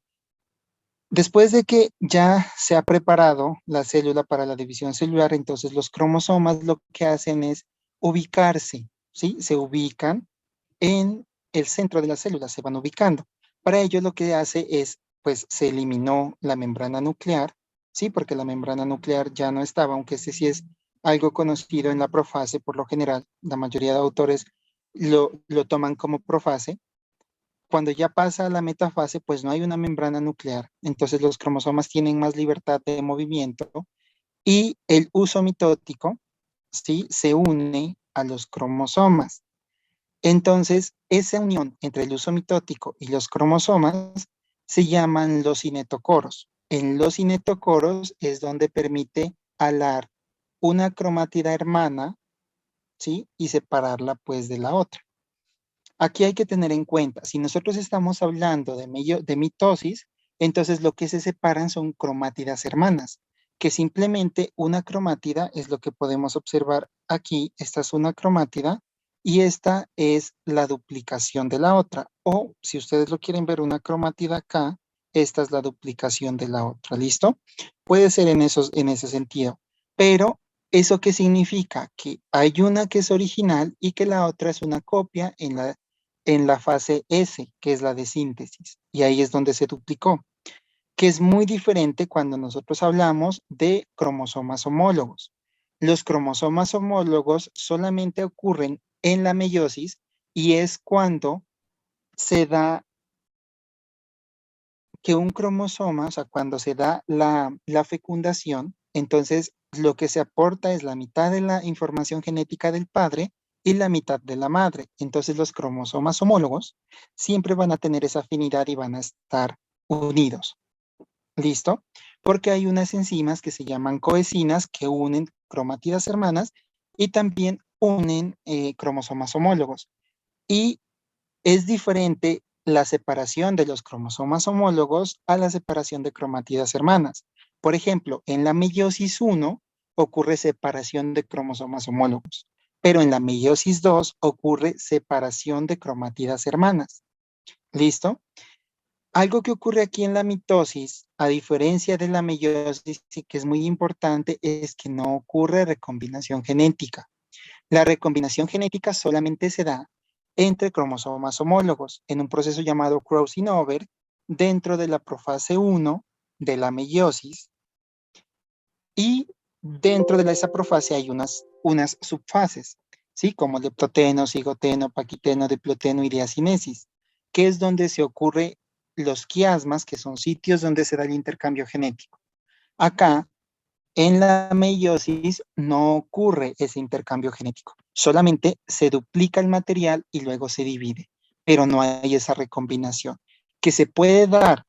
después de que ya se ha preparado la célula para la división celular, entonces los cromosomas lo que hacen es ubicarse, ¿sí? Se ubican en el centro de la célula, se van ubicando. Para ello lo que hace es, pues se eliminó la membrana nuclear, ¿sí? Porque la membrana nuclear ya no estaba, aunque este sí es algo conocido en la profase, por lo general, la mayoría de autores lo toman como profase. Cuando ya pasa a la metafase, pues no hay una membrana nuclear, entonces los cromosomas tienen más libertad de movimiento y el uso mitótico, ¿sí? Se une a los cromosomas. Entonces, esa unión entre el uso mitótico y los cromosomas se llaman los cinetocoros. En los cinetocoros es donde permite alar una cromátida hermana, ¿sí? Y separarla pues de la otra. Aquí hay que tener en cuenta, si nosotros estamos hablando de mitosis, entonces lo que se separan son cromátidas hermanas, que simplemente una cromátida es lo que podemos observar aquí. Esta es una cromátida y esta es la duplicación de la otra. O si ustedes lo quieren ver una cromátida acá, esta es la duplicación de la otra. ¿Listo? Puede ser en ese sentido. Pero ¿eso qué significa? Que hay una que es original y que la otra es una copia en la fase S, que es la de síntesis, y ahí es donde se duplicó, que es muy diferente cuando nosotros hablamos de cromosomas homólogos. Los cromosomas homólogos solamente ocurren en la meiosis y es cuando se da que un cromosoma, o sea, cuando se da la fecundación, entonces lo que se aporta es la mitad de la información genética del padre y la mitad de la madre. Entonces los cromosomas homólogos siempre van a tener esa afinidad y van a estar unidos. ¿Listo? Porque hay unas enzimas que se llaman coecinas que unen cromátidas hermanas y también unen cromosomas homólogos. Y es diferente la separación de los cromosomas homólogos a la separación de cromátidas hermanas. Por ejemplo, en la meiosis 1 ocurre separación de cromosomas homólogos, pero en la meiosis 2 ocurre separación de cromátidas hermanas. ¿Listo? Algo que ocurre aquí en la mitosis, a diferencia de la meiosis, y que es muy importante, es que no ocurre recombinación genética. La recombinación genética solamente se da entre cromosomas homólogos en un proceso llamado crossing over dentro de la profase 1 de la meiosis, y dentro de esa profase hay unas subfases, ¿sí? Como leptoteno, cigoteno, paquiteno, diploteno y diacinesis, que es donde se ocurre los quiasmas, que son sitios donde se da el intercambio genético. Acá, en la meiosis, no ocurre ese intercambio genético. Solamente se duplica el material y luego se divide, pero no hay esa recombinación. Que se puede dar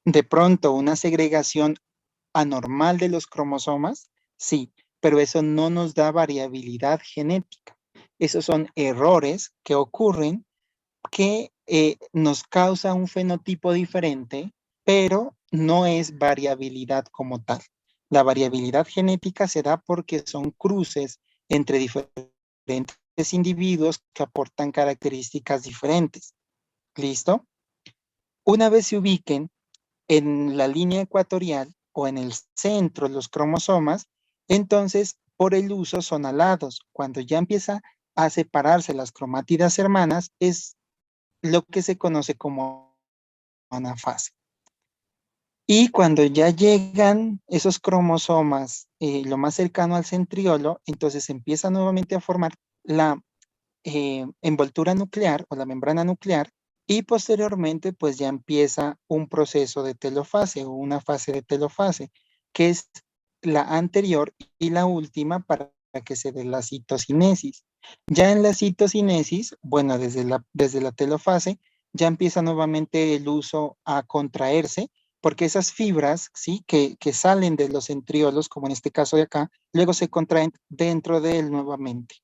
de pronto una segregación anormal de los cromosomas, sí, pero eso no nos da variabilidad genética. Esos son errores que ocurren que nos causa un fenotipo diferente, pero no es variabilidad como tal. La variabilidad genética se da porque son cruces entre diferentes individuos que aportan características diferentes. ¿Listo? Una vez se ubiquen en la línea ecuatorial o en el centro los cromosomas, entonces por el uso son alados. Cuando ya empieza a separarse las cromátidas hermanas, es lo que se conoce como anafase. Y cuando ya llegan esos cromosomas lo más cercano al centriolo, entonces empieza nuevamente a formar la envoltura nuclear o la membrana nuclear, y posteriormente pues ya empieza un proceso de telofase o una fase de telofase, que es la anterior y la última para que se dé la citocinesis. Ya en la citocinesis, bueno, desde la telofase, ya empieza nuevamente el uso a contraerse, porque esas fibras, ¿sí? que salen de los centriolos, como en este caso de acá, luego se contraen dentro de él nuevamente.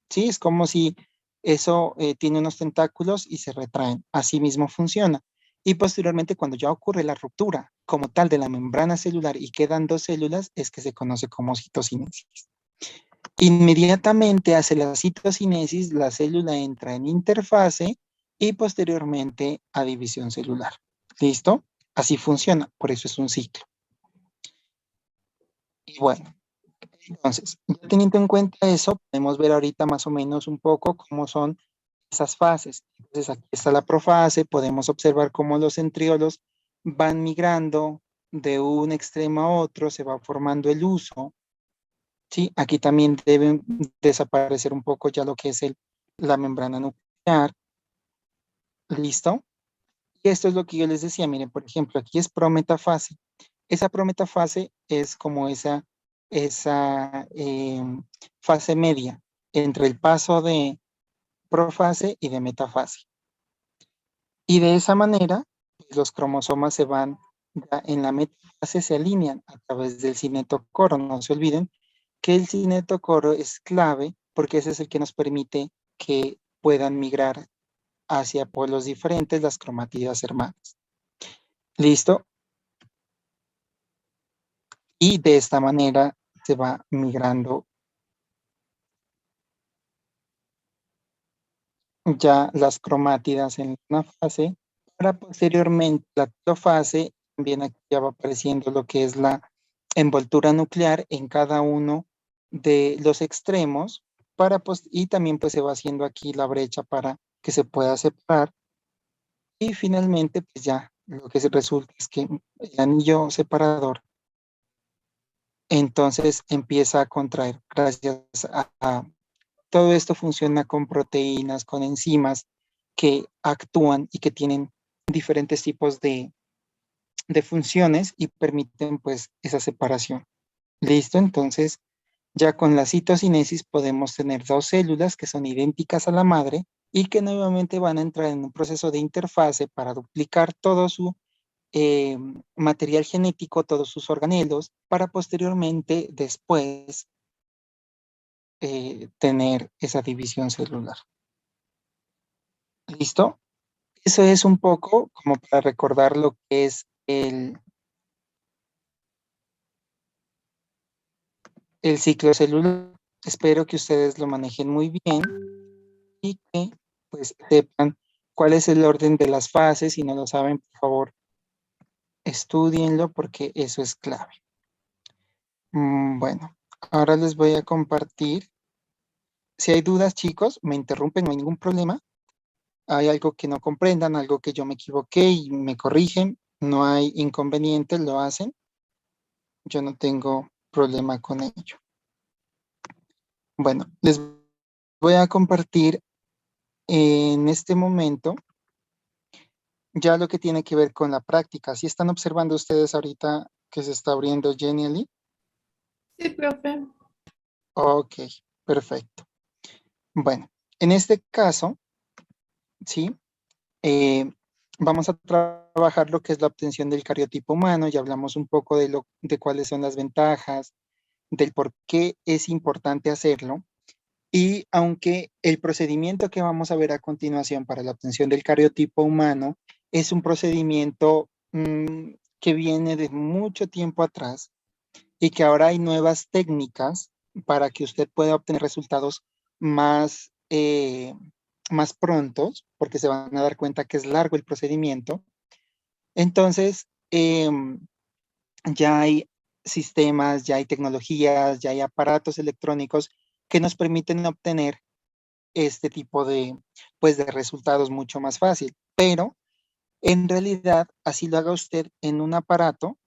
¿Sí? Es como si eso tiene unos tentáculos y se retraen. Así mismo funciona. Y posteriormente, cuando ya ocurre la ruptura como tal de la membrana celular y quedan dos células, es que se conoce como citocinesis. Inmediatamente hace la citocinesis, la célula entra en interfase y posteriormente a división celular. ¿Listo? Así funciona, por eso es un ciclo. Y bueno, entonces, ya teniendo en cuenta eso, podemos ver ahorita más o menos un poco cómo son esas fases. Entonces, aquí está la profase, podemos observar cómo los centriolos van migrando de un extremo a otro, se va formando el uso. ¿Sí? Aquí también deben desaparecer un poco ya lo que es la membrana nuclear. ¿Listo? Y esto es lo que yo les decía, miren, por ejemplo, aquí es prometafase. Esa prometafase es como esa fase media entre el paso de profase y de metafase. Y de esa manera, los cromosomas se van, en la metafase se alinean a través del cinetocoro. No se olviden que el cinetocoro es clave porque ese es el que nos permite que puedan migrar hacia polos diferentes las cromátidas hermanas. ¿Listo? Y de esta manera se va migrando ya las cromátidas en una fase, para posteriormente la telofase, también aquí ya va apareciendo lo que es la envoltura nuclear en cada uno de los extremos, y también pues se va haciendo aquí la brecha para que se pueda separar, y finalmente pues ya lo que se resulta es que el anillo separador entonces empieza a contraer gracias a todo esto. Funciona con proteínas, con enzimas que actúan y que tienen diferentes tipos de funciones y permiten pues esa separación. ¿Listo? Entonces ya con la citocinesis podemos tener dos células que son idénticas a la madre y que nuevamente van a entrar en un proceso de interfase para duplicar todo su material genético, todos sus organelos, para posteriormente después tener esa división celular. ¿Listo? Eso es un poco como para recordar lo que es el ciclo celular. Espero que ustedes lo manejen muy bien y que pues sepan cuál es el orden de las fases. Si no lo saben, por favor, estudienlo porque eso es clave. Bueno, ahora les voy a compartir. Si hay dudas, chicos, me interrumpen, no hay ningún problema. Hay algo que no comprendan, algo que yo me equivoqué y me corrigen, no hay inconveniente, lo hacen. Yo no tengo problema con ello. Bueno, les voy a compartir en este momento ya lo que tiene que ver con la práctica. ¿Sí están observando ustedes ahorita que se está abriendo Genially?
Sí, profe.
Ok, perfecto. Bueno, en este caso, ¿sí? Vamos a trabajar lo que es la obtención del cariotipo humano. Ya hablamos un poco de cuáles son las ventajas, del por qué es importante hacerlo. Y aunque el procedimiento que vamos a ver a continuación para la obtención del cariotipo humano es un procedimiento que viene de mucho tiempo atrás y que ahora hay nuevas técnicas para que usted pueda obtener resultados más, más prontos, porque se van a dar cuenta que es largo el procedimiento. Entonces, ya hay sistemas, ya hay tecnologías, ya hay aparatos electrónicos que nos permiten obtener este tipo de, pues, de resultados mucho más fácil. Pero en realidad, así lo haga usted en un aparato,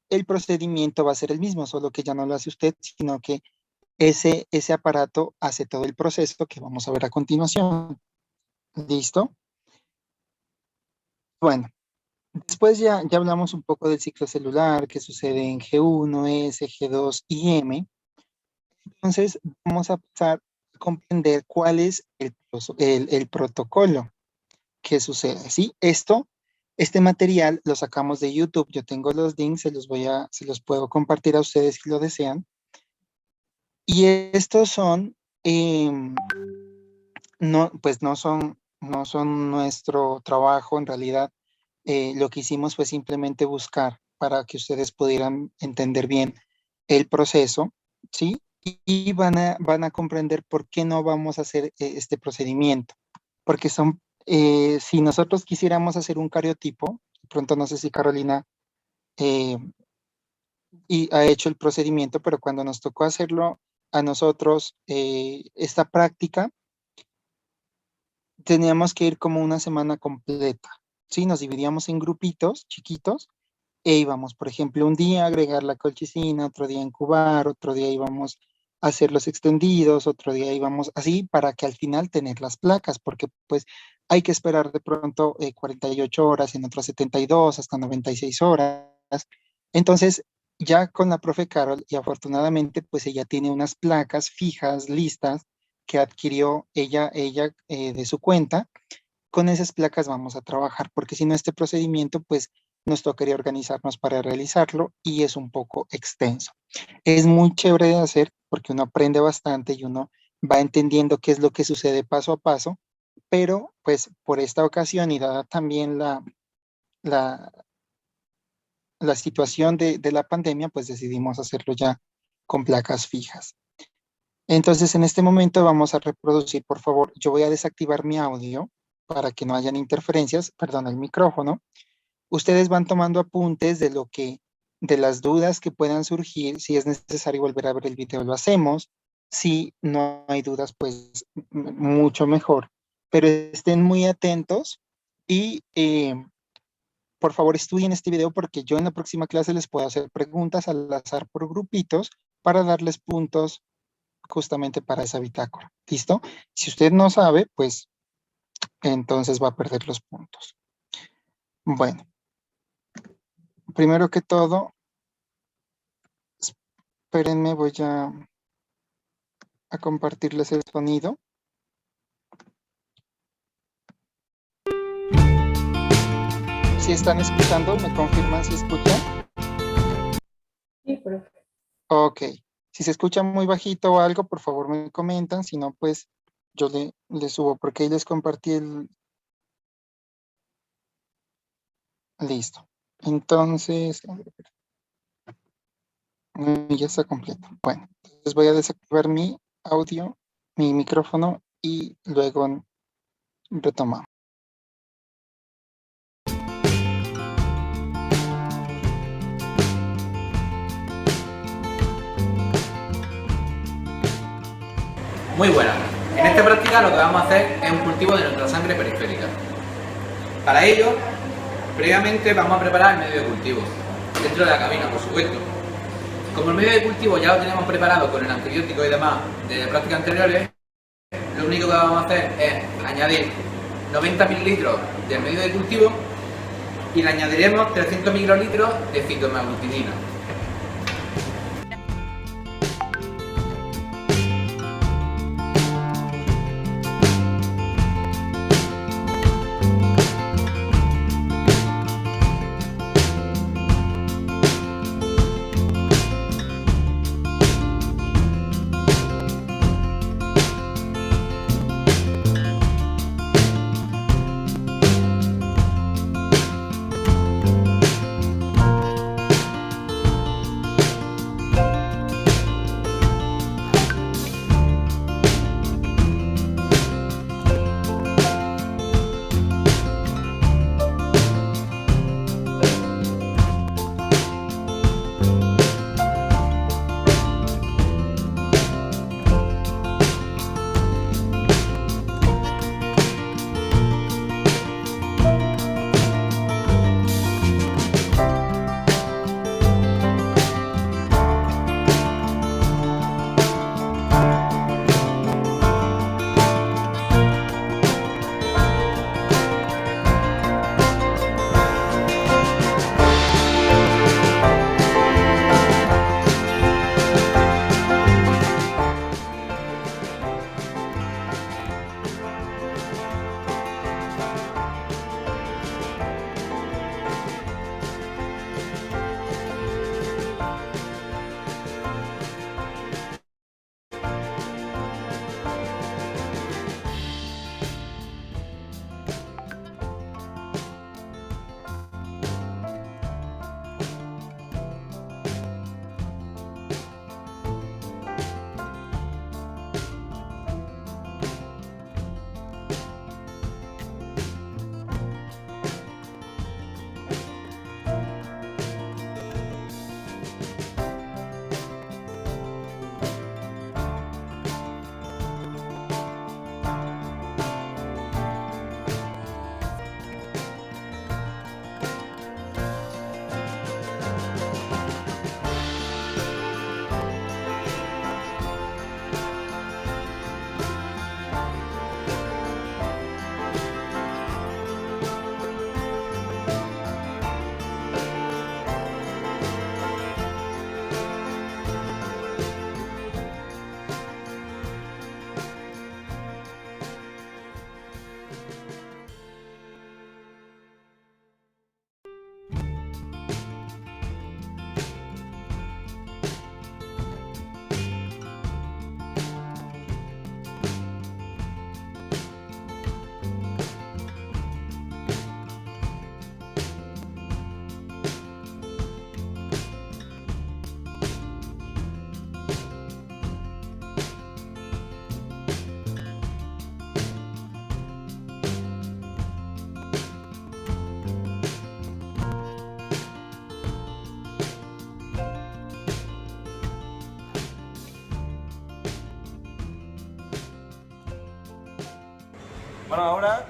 el procedimiento va a ser el mismo, solo que ya no lo hace usted, sino que ese aparato hace todo el proceso que vamos a ver a continuación. ¿Listo? Bueno, después ya hablamos un poco del ciclo celular, que sucede en G1, S, G2 y M. Entonces, vamos a pasar a comprender cuál es el protocolo que sucede. ¿Sí? Este material lo sacamos de YouTube. Yo tengo los links, se los puedo compartir a ustedes si lo desean. Y estos son, pues no son nuestro trabajo en realidad. Lo que hicimos fue simplemente buscar para que ustedes pudieran entender bien el proceso, ¿sí? Y van a comprender por qué no vamos a hacer este procedimiento. Porque si nosotros quisiéramos hacer un cariotipo, de pronto no sé si Carolina ha hecho el procedimiento, pero cuando nos tocó hacerlo a nosotros, esta práctica, teníamos que ir como una semana completa, ¿sí? Nos dividíamos en grupitos chiquitos e íbamos, por ejemplo, un día a agregar la colchicina, otro día a incubar, otro día íbamos a hacer los extendidos, otro día íbamos así para que al final tener las placas, porque pues hay que esperar de pronto 48 horas, en otras 72, hasta 96 horas. Entonces, ya con la profe Carol, y afortunadamente pues ella tiene unas placas fijas, listas, que adquirió ella de su cuenta. Con esas placas vamos a trabajar, porque si no este procedimiento pues nos tocaría organizarnos para realizarlo y es un poco extenso. Es muy chévere de hacer porque uno aprende bastante y uno va entendiendo qué es lo que sucede paso a paso, pero pues por esta ocasión y dada también la, la situación de la pandemia, pues decidimos hacerlo ya con placas fijas. Entonces en este momento vamos a reproducir, por favor, yo voy a desactivar mi audio para que no hayan interferencias, perdón, el micrófono. Ustedes van tomando apuntes de las dudas que puedan surgir. Si es necesario volver a ver el video, lo hacemos. Si no hay dudas, pues mucho mejor. Pero estén muy atentos y por favor estudien este video porque yo en la próxima clase les puedo hacer preguntas al azar por grupitos para darles puntos justamente para esa bitácora. ¿Listo? Si usted no sabe, pues entonces va a perder los puntos. Bueno. Primero que todo, espérenme, voy a compartirles el sonido. Si están escuchando, ¿me confirman si escuchan?
Sí, profe.
Ok. Si se escucha muy bajito o algo, por favor me comentan. Si no, pues yo le subo, porque ahí les compartí el... Listo. Entonces, ya está completo. Bueno, entonces voy a desactivar mi audio, mi micrófono y luego retomamos.
Muy buena. En esta práctica lo que vamos a hacer es un cultivo de nuestra sangre periférica. Para ello, previamente vamos a preparar el medio de cultivo, dentro de la cabina, por supuesto. Como el medio de cultivo ya lo tenemos preparado con el antibiótico y demás de prácticas anteriores, lo único que vamos a hacer es añadir 90 mililitros del medio de cultivo y le añadiremos 300 microlitros de fitomaglutinina.
Bueno, ahora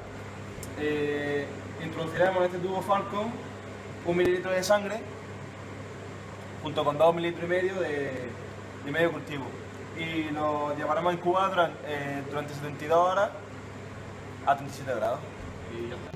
introduciremos en este tubo Falcon 1 mililitro de sangre junto con 2,5 mililitros de medio cultivo y lo llevaremos a incubar durante 72 horas a 37 grados. Y ya está.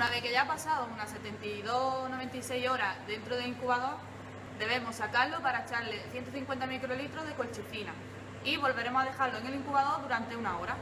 Una vez que ya ha pasado unas 72 o 96 horas dentro del incubador, debemos sacarlo para echarle 150 microlitros de colchicina y volveremos a dejarlo en el incubador durante 1 hora.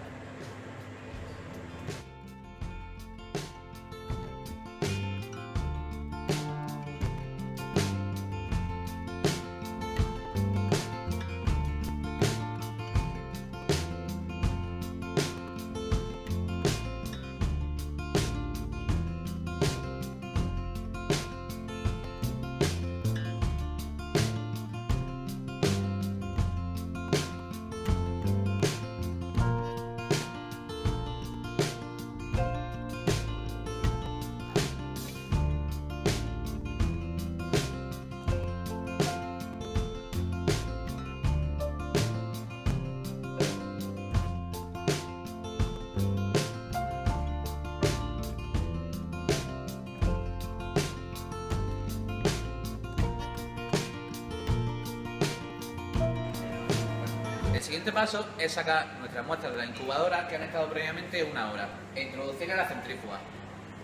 El siguiente paso es sacar nuestras muestras de la incubadora que han estado previamente 1 hora e introducirlas en la centrífuga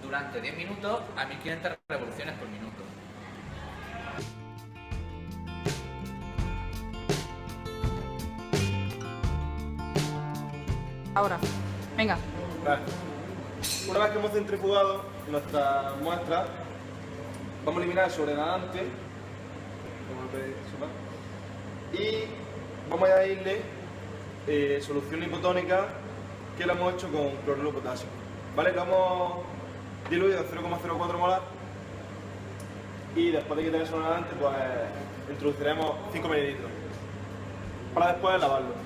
durante 10 minutos a 1500 revoluciones por minuto.
Ahora, venga.
Vale. Una vez que hemos centrifugado nuestras muestras, vamos a eliminar el sobrenadante y vamos a irle solución hipotónica que la hemos hecho con cloruro potásico. ¿Vale? Lo hemos diluido a 0,04 molar y después de quitar el sobrenadante, pues introduciremos 5 mililitros para después lavarlo.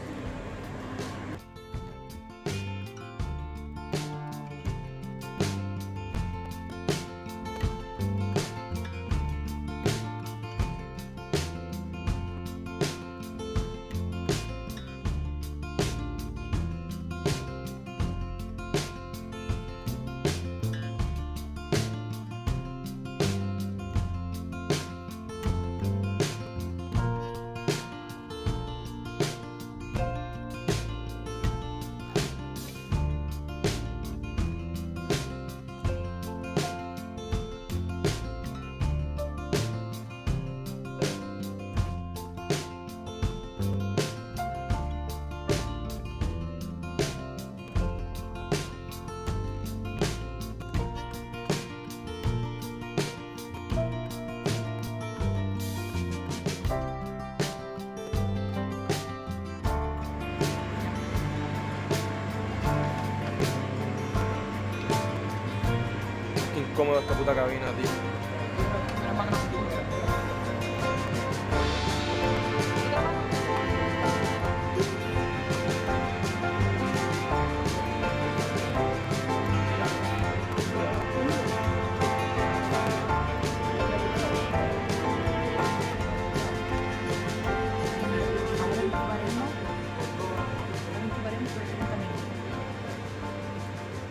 Incómoda esta puta cabina, tío.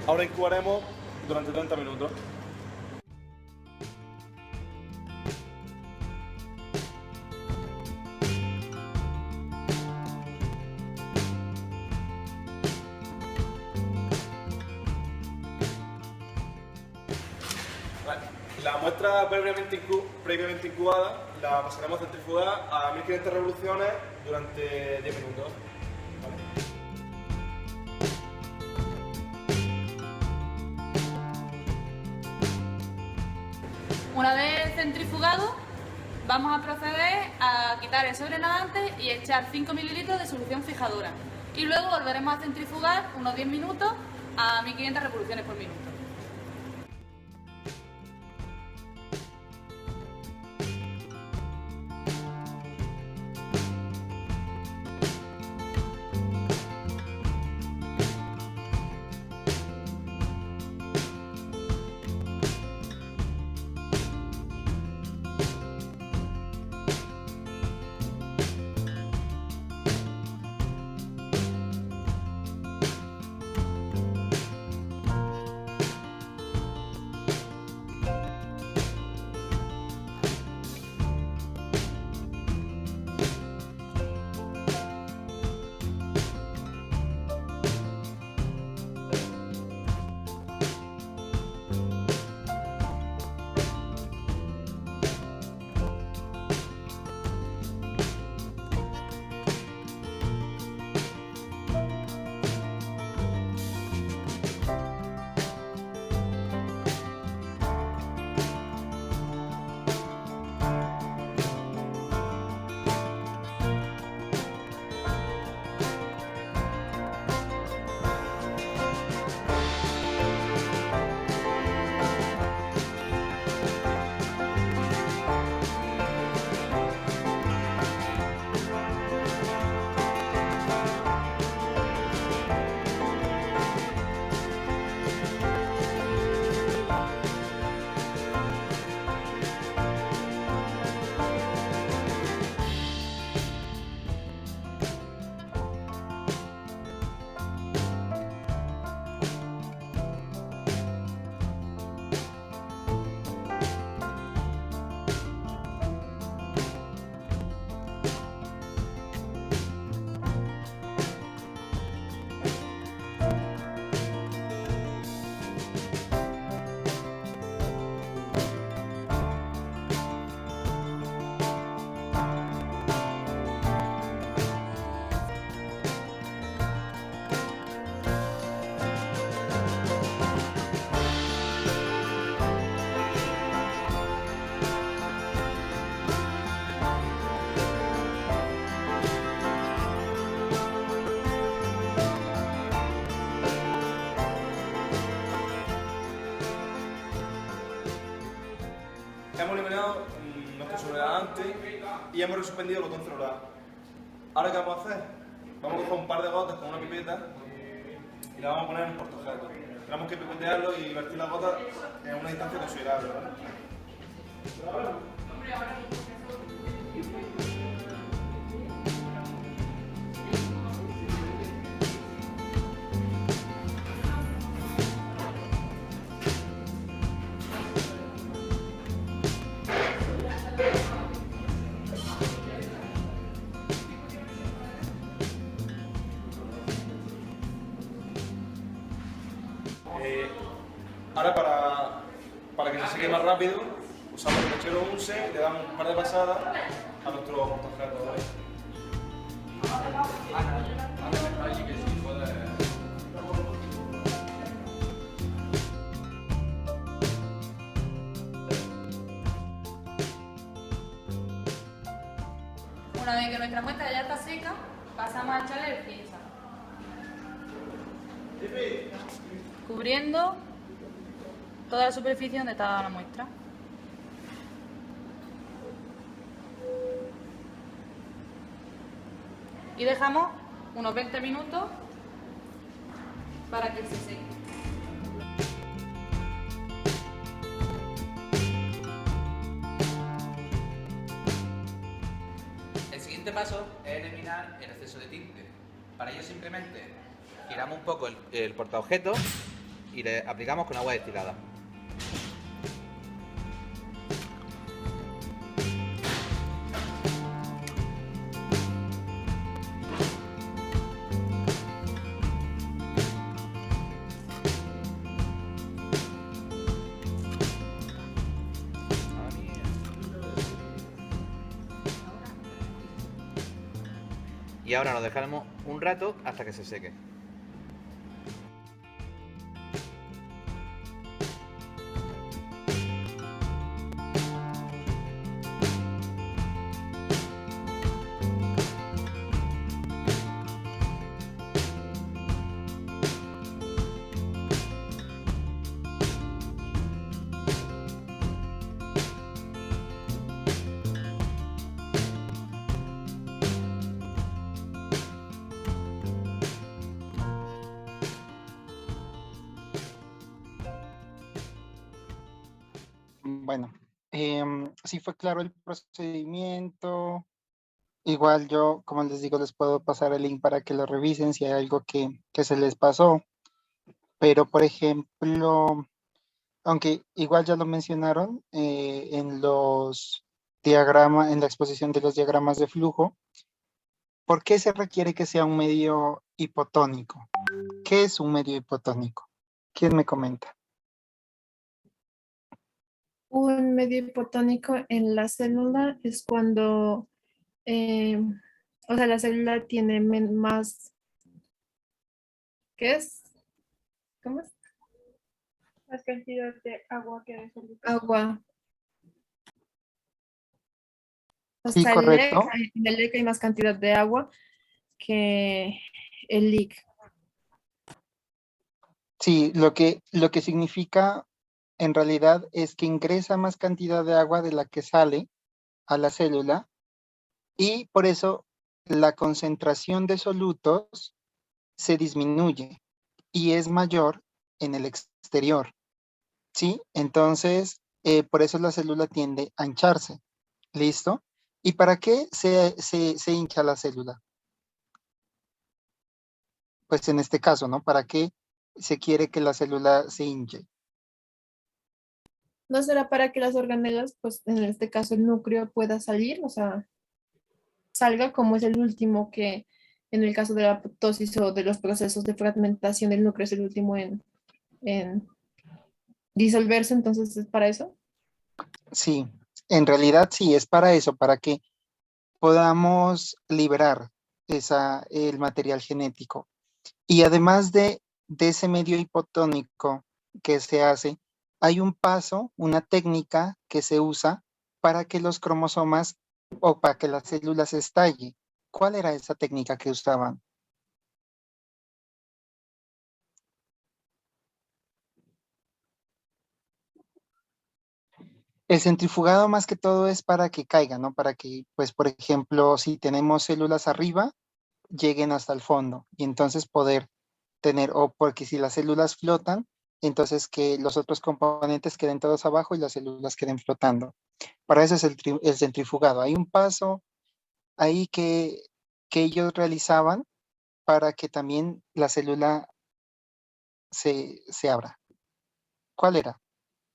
Ahora incubaremos durante 30 minutos. La muestra previamente incubada la pasaremos a centrifugar a 1500 revoluciones durante 10 minutos. ¿Vale?
Una vez centrifugado, vamos a proceder a quitar el sobrenadante y echar 5 mililitros de solución fijadora. Y luego volveremos a centrifugar unos 10 minutos a 1500 revoluciones por minuto.
terminado nuestro sobredadante y hemos suspendido el botón celular. Ahora, ¿qué vamos a hacer? Vamos a coger un par de gotas con una pipeta y la vamos a poner en el portaobjeto. Tenemos que pipetearlo y vertir las gotas en una distancia considerable, ¿vale? Ahora para que se seque más rápido, usamos el mechero UNSE, le damos un par de pasadas a nuestro portaobjeto, ¿vale?
Una vez que nuestra muestra ya está seca, pasamos a echarle el piensa. Cubriendo toda la superficie donde está la muestra. Y dejamos unos 20 minutos para que se seque.
El siguiente paso es eliminar el exceso de tinte. Para ello simplemente giramos un poco el portaobjetos y le aplicamos con agua destilada. Y ahora nos dejaremos un rato hasta que se seque.
Bueno, sí fue claro el procedimiento. Igual yo, como les digo, les puedo pasar el link para que lo revisen si hay algo que se les pasó. Pero, por ejemplo, aunque igual ya lo mencionaron en los diagramas, en la exposición de los diagramas de flujo, ¿por qué se requiere que sea un medio hipotónico? ¿Qué es un medio hipotónico? ¿Quién me comenta?
Un medio hipotónico en la célula es cuando, o sea, la célula tiene más, ¿qué es? ¿Cómo es?
Más cantidad de agua que de solución.
Agua. O
Sí,
sea,
correcto.
en el LEC hay más cantidad de agua que el LIC.
Sí, lo que significa en realidad es que ingresa más cantidad de agua de la que sale a la célula y por eso la concentración de solutos se disminuye y es mayor en el exterior, ¿sí? Entonces, por eso la célula tiende a hincharse, ¿listo? ¿Y para qué se hincha la célula? Pues en este caso, ¿no? ¿Para qué se quiere que la célula se hinche?
¿No será para que las organelas, pues en este caso el núcleo pueda salir? O sea, salga como es el último que en el caso de la apoptosis o de los procesos de fragmentación del núcleo es el último en disolverse, entonces es para eso.
Sí, en realidad sí, es para eso, para que podamos liberar el material genético. Y además de ese medio hipotónico que se hace, hay un paso, una técnica que se usa para que los cromosomas o para que las células estallen. ¿Cuál era esa técnica que usaban? El centrifugado más que todo es para que caiga, ¿no? Para que, pues, por ejemplo, si tenemos células arriba, lleguen hasta el fondo y entonces poder tener, o porque si las células flotan, entonces que los otros componentes queden todos abajo y las células queden flotando. Para eso es el centrifugado. Hay un paso ahí que ellos realizaban para que también la célula se abra. ¿Cuál era?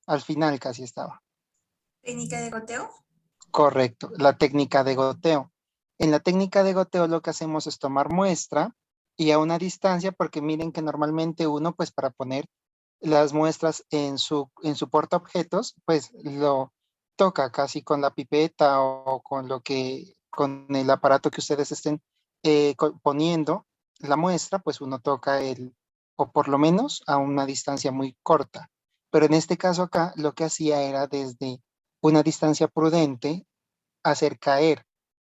Al final casi estaba.
Técnica de goteo.
Correcto, la técnica de goteo. En la técnica de goteo lo que hacemos es tomar muestra y a una distancia, porque miren que normalmente uno, pues para poner las muestras en su portaobjetos, pues lo toca casi con la pipeta o con el aparato que ustedes estén poniendo la muestra, pues uno toca o por lo menos a una distancia muy corta. Pero en este caso acá lo que hacía era desde una distancia prudente hacer caer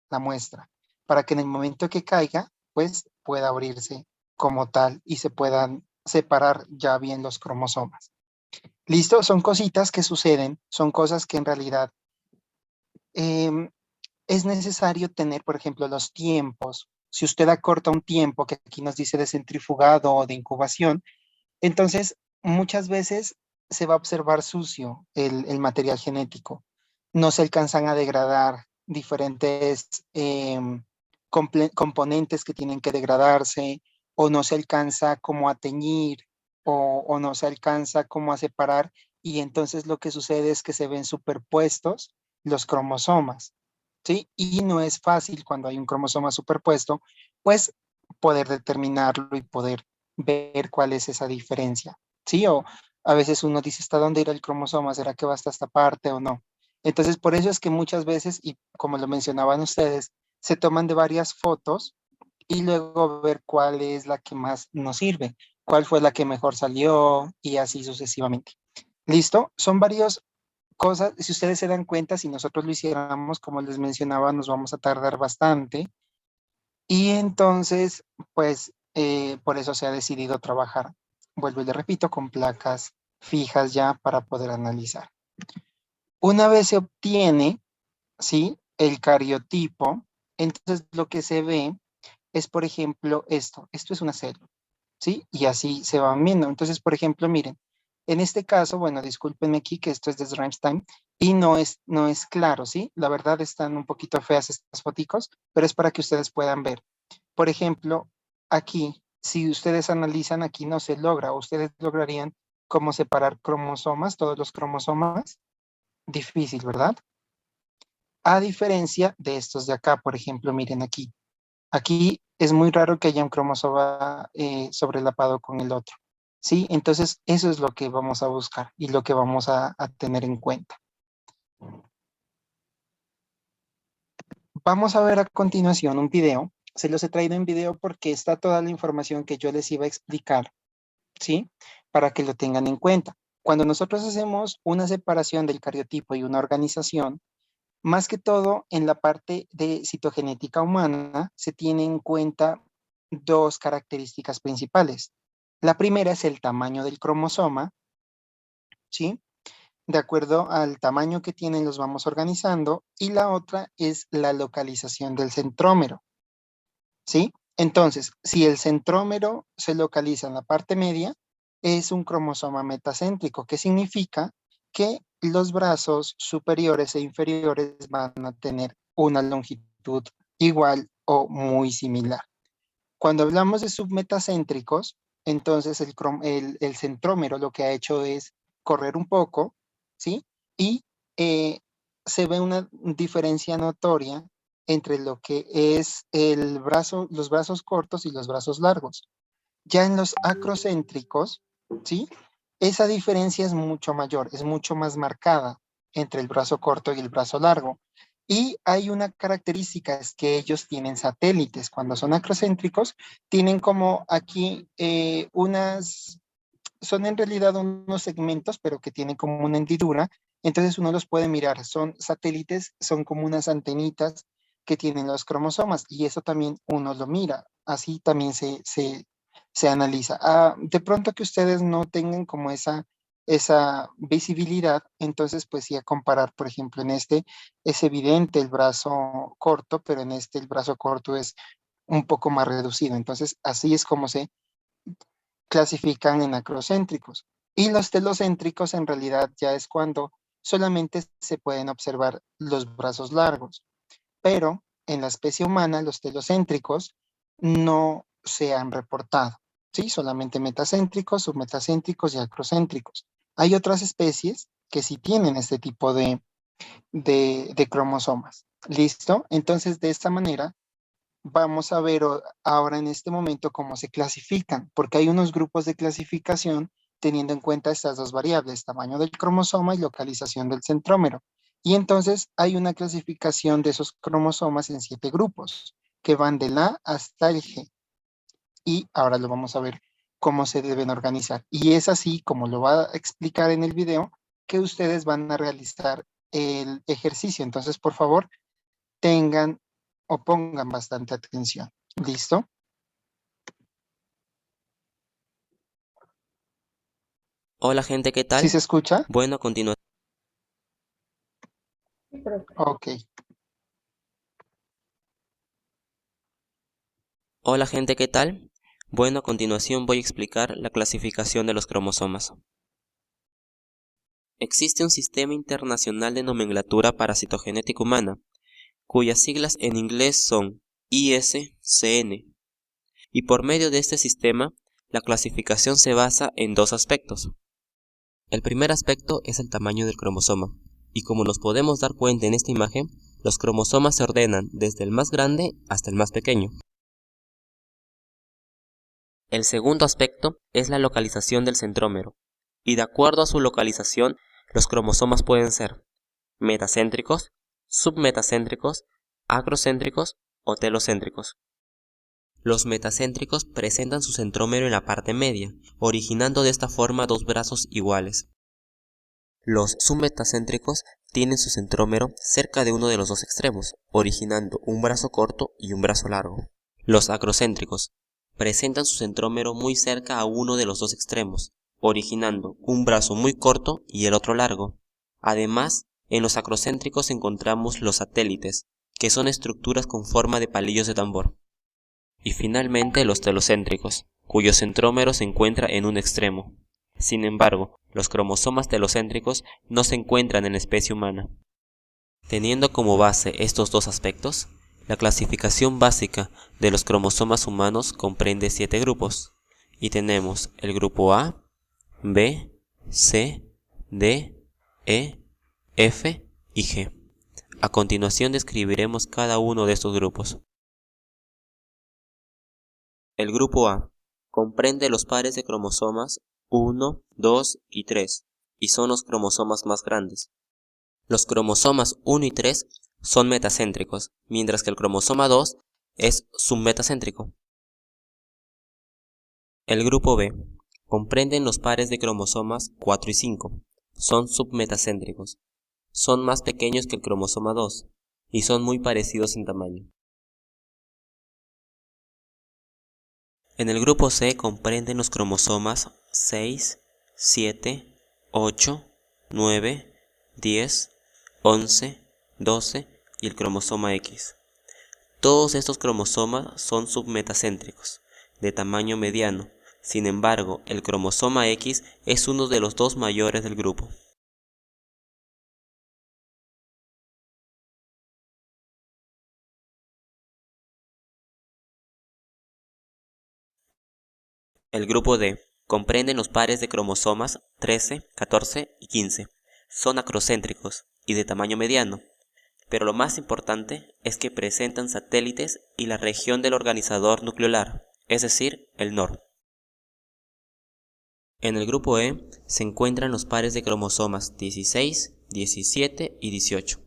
la muestra para que en el momento que caiga, pues pueda abrirse como tal y se puedan separar ya bien los cromosomas. ¿Listo? Son cositas que suceden, son cosas que en realidad es necesario tener, por ejemplo, los tiempos. Si usted acorta un tiempo, que aquí nos dice de centrifugado o de incubación, entonces muchas veces se va a observar sucio el material genético. No se alcanzan a degradar diferentes componentes que tienen que degradarse, o no se alcanza como a teñir, o no se alcanza como a separar, y entonces lo que sucede es que se ven superpuestos los cromosomas, ¿sí? Y no es fácil cuando hay un cromosoma superpuesto, pues poder determinarlo y poder ver cuál es esa diferencia, ¿sí? O a veces uno dice, ¿hasta dónde irá el cromosoma? ¿Será que va hasta esta parte o no? Entonces, por eso es que muchas veces, y como lo mencionaban ustedes, se toman de varias fotos y luego ver cuál es la que más nos sirve, cuál fue la que mejor salió y así sucesivamente. ¿Listo? Son varias cosas, si ustedes se dan cuenta, si nosotros lo hiciéramos, como les mencionaba, nos vamos a tardar bastante. Y entonces, pues, por eso se ha decidido trabajar, vuelvo y le repito, con placas fijas ya para poder analizar. Una vez se obtiene, ¿sí?, el cariotipo, entonces lo que se ve es, por ejemplo, esto es una célula, ¿sí? Y así se van viendo. Entonces, por ejemplo, miren, en este caso, bueno, discúlpenme aquí que esto es de Rhymestime y no es claro, ¿sí? La verdad están un poquito feas estas foticos, pero es para que ustedes puedan ver. Por ejemplo, aquí, si ustedes analizan, aquí no se logra, ustedes lograrían cómo separar cromosomas, todos los cromosomas. Difícil, ¿verdad? A diferencia de estos de acá, por ejemplo, miren aquí. Aquí es muy raro que haya un cromosoma sobrelapado con el otro, ¿sí? Entonces, eso es lo que vamos a buscar y lo que vamos a tener en cuenta. Vamos a ver a continuación un video. Se los he traído en video porque está toda la información que yo les iba a explicar, ¿sí? Para que lo tengan en cuenta. Cuando nosotros hacemos una separación del cariotipo y una organización, más que todo en la parte de citogenética humana, se tiene en cuenta dos características principales. La primera es el tamaño del cromosoma, ¿sí? De acuerdo al tamaño que tienen los vamos organizando, y la otra es la localización del centrómero, ¿sí? Entonces, si el centrómero se localiza en la parte media, es un cromosoma metacéntrico, que significa que los brazos superiores e inferiores van a tener una longitud igual o muy similar. Cuando hablamos de submetacéntricos, entonces el centrómero lo que ha hecho es correr un poco, ¿sí? Y se ve una diferencia notoria entre lo que es los brazos cortos y los brazos largos. Ya en los acrocéntricos, ¿sí? Esa diferencia es mucho mayor, es mucho más marcada entre el brazo corto y el brazo largo. Y hay una característica, es que ellos tienen satélites. Cuando son acrocéntricos, tienen como aquí son en realidad unos segmentos, pero que tienen como una hendidura. Entonces uno los puede mirar, son satélites, son como unas antenitas que tienen los cromosomas, y eso también uno lo mira. Así también se analiza. De pronto que ustedes no tengan como esa esa visibilidad, entonces pues sí, a comparar, por ejemplo, en este es evidente el brazo corto, pero en este el brazo corto es un poco más reducido. Entonces así es como se clasifican en acrocéntricos. Y los telocéntricos en realidad ya es cuando solamente se pueden observar los brazos largos, pero en la especie humana los telocéntricos no se han reportado, ¿sí? Solamente metacéntricos, submetacéntricos y acrocéntricos. Hay otras especies que sí tienen este tipo de cromosomas. ¿Listo? Entonces, de esta manera, vamos a ver ahora en este momento cómo se clasifican, porque hay unos grupos de clasificación teniendo en cuenta estas dos variables, tamaño del cromosoma y localización del centrómero. Y entonces hay una clasificación de esos cromosomas en 7 grupos, que van del A hasta el G. Y ahora lo vamos a ver cómo se deben organizar. Y es así, como lo va a explicar en el video, que ustedes van a realizar el ejercicio. Entonces, por favor, tengan o pongan bastante atención. ¿Listo?
Hola gente, ¿qué tal?
¿Sí se escucha?
Bueno, a continuación.
Ok.
Hola gente, ¿qué tal? Bueno, a continuación voy a explicar la clasificación de los cromosomas. Existe un sistema internacional de nomenclatura para citogenética humana, cuyas siglas en inglés son ISCN, y por medio de este sistema, la clasificación se basa en dos aspectos. El primer aspecto es el tamaño del cromosoma, y como nos podemos dar cuenta en esta imagen, los cromosomas se ordenan desde el más grande hasta el más pequeño. El segundo aspecto es la localización del centrómero, y de acuerdo a su localización, los cromosomas pueden ser metacéntricos, submetacéntricos, acrocéntricos o telocéntricos. Los metacéntricos presentan su centrómero en la parte media, originando de esta forma dos brazos iguales. Los submetacéntricos tienen su centrómero cerca de uno de los dos extremos, originando un brazo corto y un brazo largo. Los acrocéntricos presentan su centrómero muy cerca a uno de los dos extremos, originando un brazo muy corto y el otro largo. Además, en los acrocéntricos encontramos los satélites, que son estructuras con forma de palillos de tambor. Y finalmente los telocéntricos, cuyo centrómero se encuentra en un extremo. Sin embargo, los cromosomas telocéntricos no se encuentran en la especie humana. Teniendo como base estos dos aspectos, la clasificación básica de los cromosomas humanos comprende 7 grupos, y tenemos el grupo A, B, C, D, E, F y G. A continuación describiremos cada uno de estos grupos. El grupo A comprende los pares de cromosomas 1, 2 y 3, y son los cromosomas más grandes. Los cromosomas 1 y 3 son metacéntricos, mientras que el cromosoma 2 es submetacéntrico. El grupo B comprenden los pares de cromosomas 4 y 5, son submetacéntricos. Son más pequeños que el cromosoma 2 y son muy parecidos en tamaño. En el grupo C comprenden los cromosomas 6, 7, 8, 9, 10, 11, 12 y el cromosoma X. Todos estos cromosomas son submetacéntricos, de tamaño mediano. Sin embargo, el cromosoma X es uno de los dos mayores del grupo. El grupo D comprende los pares de cromosomas 13, 14 y 15. Son acrocéntricos y de tamaño mediano, pero lo más importante es que presentan satélites y la región del organizador nucleolar, es decir, el NOR. En el grupo E se encuentran los pares de cromosomas 16, 17 y 18.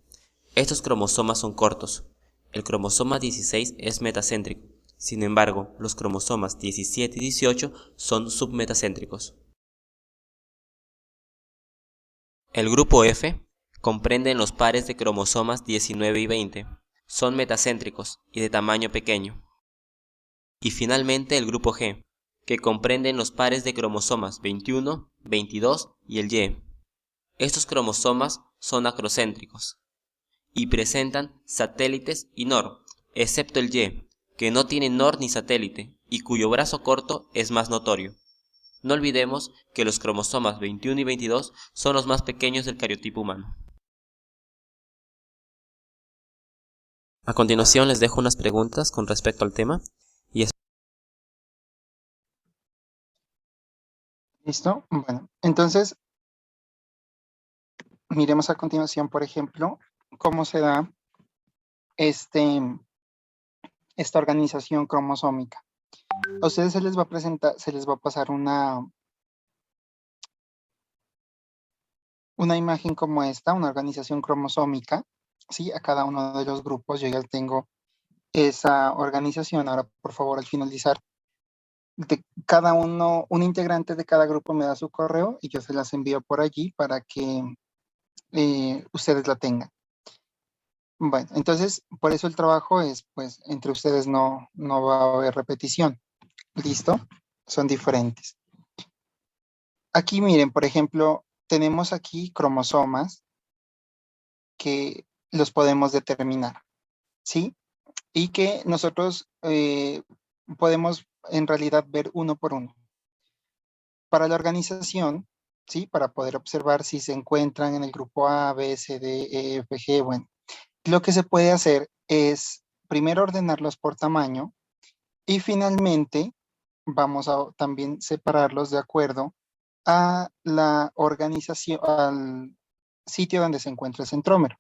Estos cromosomas son cortos. El cromosoma 16 es metacéntrico. Sin embargo, los cromosomas 17 y 18 son submetacéntricos. El grupo F comprende los pares de cromosomas 19 y 20. Son metacéntricos y de tamaño pequeño. Y finalmente el grupo G, que comprenden los pares de cromosomas 21, 22 y el Y. Estos cromosomas son acrocéntricos y presentan satélites y NOR, excepto el Y, que no tiene NOR ni satélite y cuyo brazo corto es más notorio. No olvidemos que los cromosomas 21 y 22 son los más pequeños del cariotipo humano. A continuación les dejo unas preguntas con respecto al tema y
¿Listo? Bueno, entonces miremos a continuación, por ejemplo, cómo se da esta organización cromosómica. A ustedes se les va a presentar, se les va a pasar una imagen como esta, una organización cromosómica, ¿sí? A cada uno de los grupos yo ya tengo esa organización. Ahora, por favor, al finalizar, de cada uno, un integrante de cada grupo me da su correo y yo se las envío por allí para que ustedes la tengan. Bueno, entonces, por eso el trabajo es, pues, entre ustedes no va a haber repetición. ¿Listo? Son diferentes. Aquí miren, por ejemplo, tenemos aquí cromosomas que los podemos determinar, ¿sí? Y que nosotros podemos en realidad ver uno por uno. Para la organización, ¿sí? Para poder observar si se encuentran en el grupo A, B, C, D, E, F, G, bueno. Lo que se puede hacer es primero ordenarlos por tamaño y finalmente vamos a también separarlos de acuerdo a la organización, al sitio donde se encuentra el centrómero.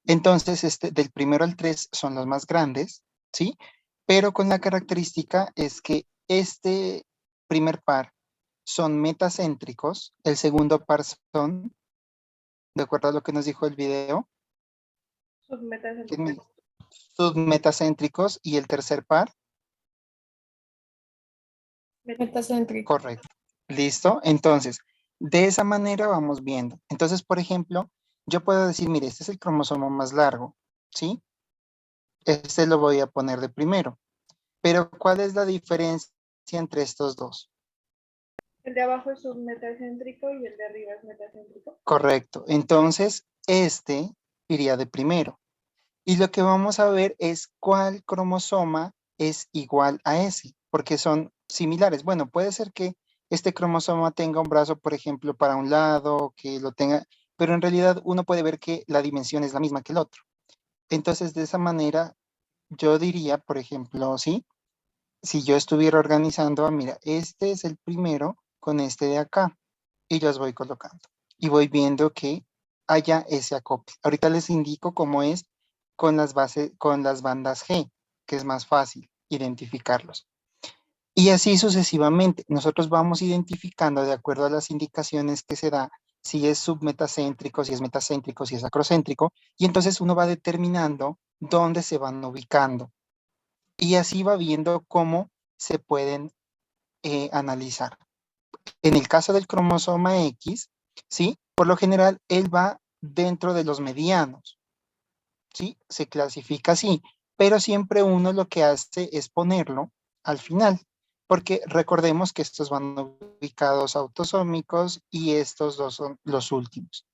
Entonces, del primero al 3 son los más grandes, ¿sí? Pero con la característica es que este primer par son metacéntricos, el segundo par son, de acuerdo a lo que nos dijo el video, submetacéntricos, y el tercer par,
Metacéntrico.
correcto. ¿Listo? Entonces, de esa manera vamos viendo. Entonces, por ejemplo, yo puedo decir, mire, este es el cromosoma más largo, ¿sí? Este lo voy a poner de primero. Pero, ¿cuál es la diferencia entre estos dos?
El de abajo es submetacéntrico y el de arriba es metacéntrico.
Correcto. Entonces, este iría de primero. Y lo que vamos a ver es cuál cromosoma es igual a ese, porque son similares. Bueno, puede ser que este cromosoma tenga un brazo, por ejemplo, para un lado, que lo tenga, pero en realidad uno puede ver que la dimensión es la misma que el otro. Entonces, de esa manera, yo diría, por ejemplo, ¿sí? Si yo estuviera organizando, mira, este es el primero con este de acá, y los voy colocando. Y voy viendo que haya ese acople. Ahorita les indico cómo es con las bandas G, que es más fácil identificarlos. Y así sucesivamente, nosotros vamos identificando de acuerdo a las indicaciones que se da, si es submetacéntrico, si es metacéntrico, si es acrocéntrico, y entonces uno va determinando dónde se van ubicando. Y así va viendo cómo se pueden analizar. En el caso del cromosoma X, ¿sí? Por lo general, él va dentro de los medianos, ¿sí? Se clasifica así, pero siempre uno lo que hace es ponerlo al final, porque recordemos que estos van ubicados autosómicos y estos dos son los últimos.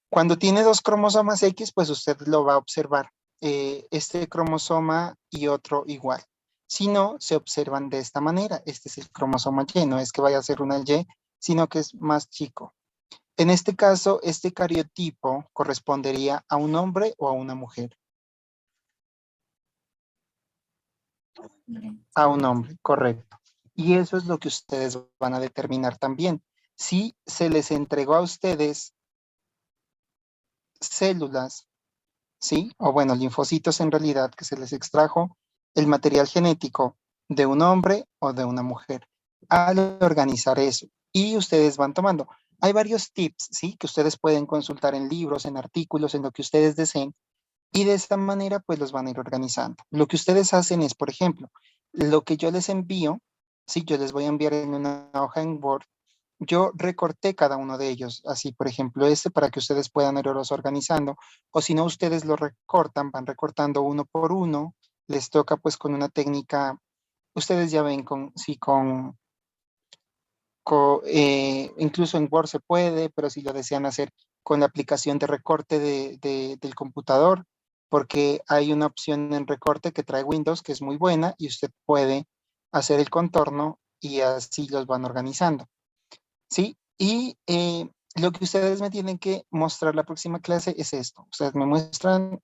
Cuando tiene dos cromosomas X, pues usted lo va a observar, este cromosoma y otro igual. Si no, se observan de esta manera. Este es el cromosoma Y, no es que vaya a ser una Y, sino que es más chico. En este caso, este cariotipo correspondería a un hombre o a una mujer. A un hombre, correcto. Y eso es lo que ustedes van a determinar también. Si se les entregó a ustedes células, ¿sí? O bueno, linfocitos en realidad, que se les extrajo el material genético de un hombre o de una mujer. Al organizar eso, y ustedes van tomando. Hay varios tips, ¿sí? Que ustedes pueden consultar en libros, en artículos, en lo que ustedes deseen, y de esta manera pues los van a ir organizando. Lo que ustedes hacen es, por ejemplo, lo que yo les envío, ¿sí? Yo les voy a enviar en una hoja en Word. Yo recorté cada uno de ellos, así por ejemplo para que ustedes puedan irlos organizando, o si no ustedes lo recortan, van recortando uno por uno, les toca pues con una técnica, ustedes ya ven con incluso en Word se puede, pero si lo desean hacer con la aplicación de recorte del computador, porque hay una opción en recorte que trae Windows que es muy buena y usted puede hacer el contorno y así los van organizando, ¿sí? Y lo que ustedes me tienen que mostrar la próxima clase es esto. Ustedes me muestran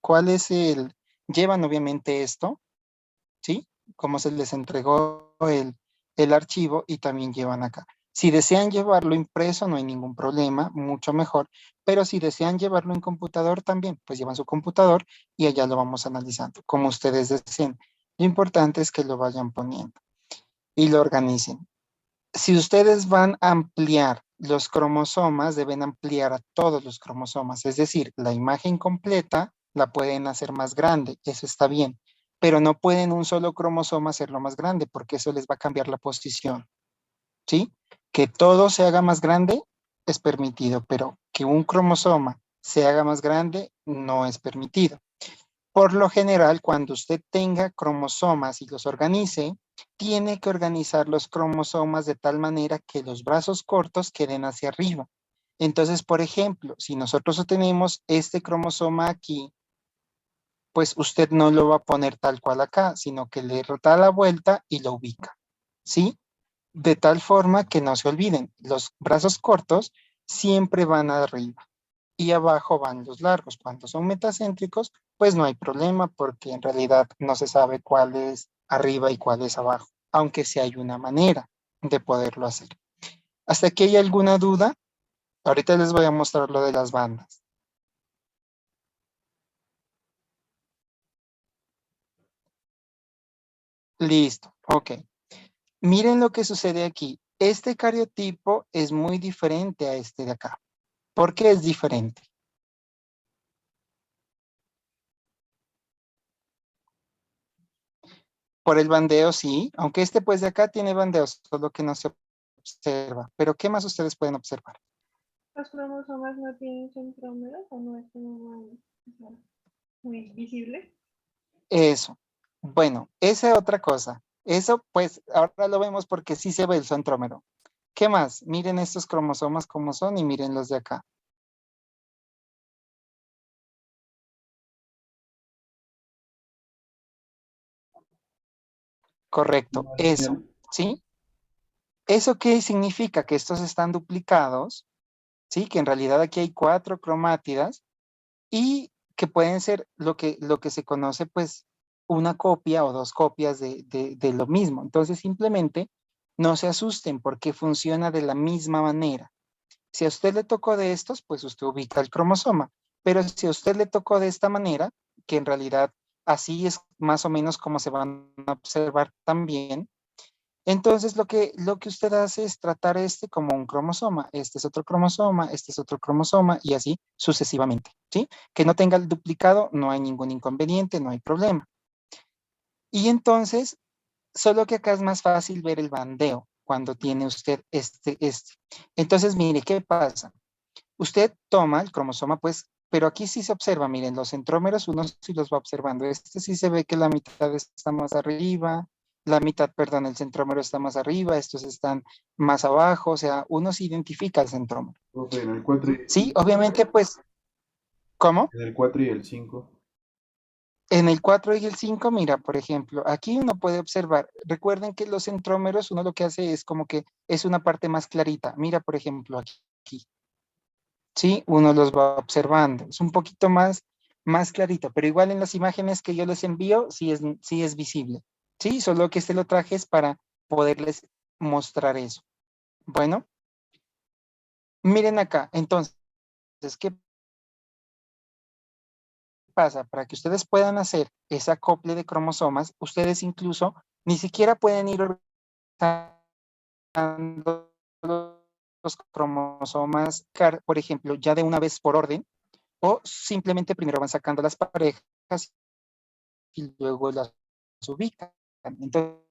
cuál es llevan obviamente esto, ¿sí? Cómo se les entregó el archivo y también llevan acá. Si desean llevarlo impreso, no hay ningún problema, mucho mejor. Pero si desean llevarlo en computador también, pues llevan su computador y allá lo vamos analizando, como ustedes deseen. Lo importante es que lo vayan poniendo y lo organicen. Si ustedes van a ampliar los cromosomas, deben ampliar a todos los cromosomas, es decir, la imagen completa la pueden hacer más grande, eso está bien, pero no pueden un solo cromosoma hacerlo más grande porque eso les va a cambiar la posición, ¿sí? Que todo se haga más grande es permitido, pero que un cromosoma se haga más grande no es permitido. Por lo general, cuando usted tenga cromosomas y los organice, tiene que organizar los cromosomas de tal manera que los brazos cortos queden hacia arriba. Entonces, por ejemplo, si nosotros tenemos este cromosoma aquí, pues usted no lo va a poner tal cual acá, sino que le da la vuelta y lo ubica, ¿sí? De tal forma que no se olviden, los brazos cortos siempre van arriba y abajo van los largos. Cuando son metacéntricos, pues no hay problema porque en realidad no se sabe cuál es arriba y cuál es abajo, aunque sí hay una manera de poderlo hacer. ¿Hasta aquí hay alguna duda? Ahorita les voy a mostrar lo de las bandas. Listo, ok. Miren lo que sucede aquí. Este cariotipo es muy diferente a este de acá. ¿Por qué es diferente? Por el bandeo, sí, aunque este pues de acá tiene bandeo, solo que no se observa. Pero ¿qué más ustedes pueden observar?
¿Los cromosomas no tienen centrómeros o no es muy visible?
Eso. Bueno, esa es otra cosa. Eso pues ahora lo vemos porque sí se ve el centrómero. ¿Qué más? Miren estos cromosomas como son y miren los de acá. Correcto, eso, ¿sí? ¿Eso qué significa? Que estos están duplicados, ¿sí? Que en realidad aquí hay 4 cromátidas y que pueden ser lo que se conoce pues una copia o 2 copias de lo mismo. Entonces simplemente no se asusten porque funciona de la misma manera. Si a usted le tocó de estos, pues usted ubica el cromosoma. Pero si a usted le tocó de esta manera, que en realidad así es más o menos como se van a observar también, entonces lo que usted hace es tratar este como un cromosoma. Este es otro cromosoma, este es otro cromosoma y así sucesivamente, ¿sí? Que no tenga el duplicado, no hay ningún inconveniente, no hay problema. Y entonces, solo que acá es más fácil ver el bandeo cuando tiene usted este. Entonces, mire, ¿qué pasa? Usted toma el cromosoma, pues, pero aquí sí se observa, miren, los centrómeros uno sí los va observando. Este sí se ve que la mitad está más arriba, la mitad, perdón, el centrómero está más arriba, estos están más abajo, o sea, uno se identifica el centrómero.
Profe, en el 4 y el
Sí,
5.
obviamente, pues, ¿cómo?
En el 4 y el 5.
En el 4 y el 5, mira, por ejemplo, aquí uno puede observar, recuerden que los centrómeros, uno lo que hace es como que es una parte más clarita. Mira, por ejemplo, aquí. Sí, uno los va observando. Es un poquito más clarito, pero igual en las imágenes que yo les envío, sí es visible. Sí, solo que lo traje es para poderles mostrar eso. Bueno, miren acá, entonces, ¿qué pasa? Para que ustedes puedan hacer ese acople de cromosomas, ustedes incluso ni siquiera pueden ir organizando los cromosomas, por ejemplo, ya de una vez por orden, o simplemente primero van sacando las parejas y luego las ubican. Entonces,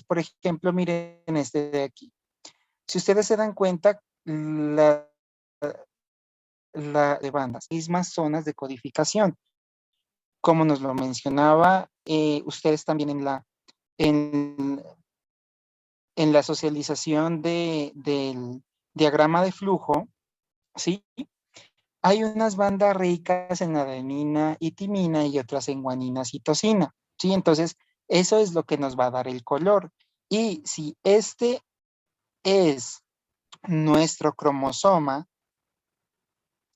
por ejemplo, miren este de aquí. Si ustedes se dan cuenta, la de bandas, mismas zonas de codificación. Como nos lo mencionaba ustedes también en la socialización del diagrama de flujo, ¿sí? Hay unas bandas ricas en adenina y timina y otras en guanina y citosina, ¿sí? Entonces, eso es lo que nos va a dar el color. Y si este es nuestro cromosoma,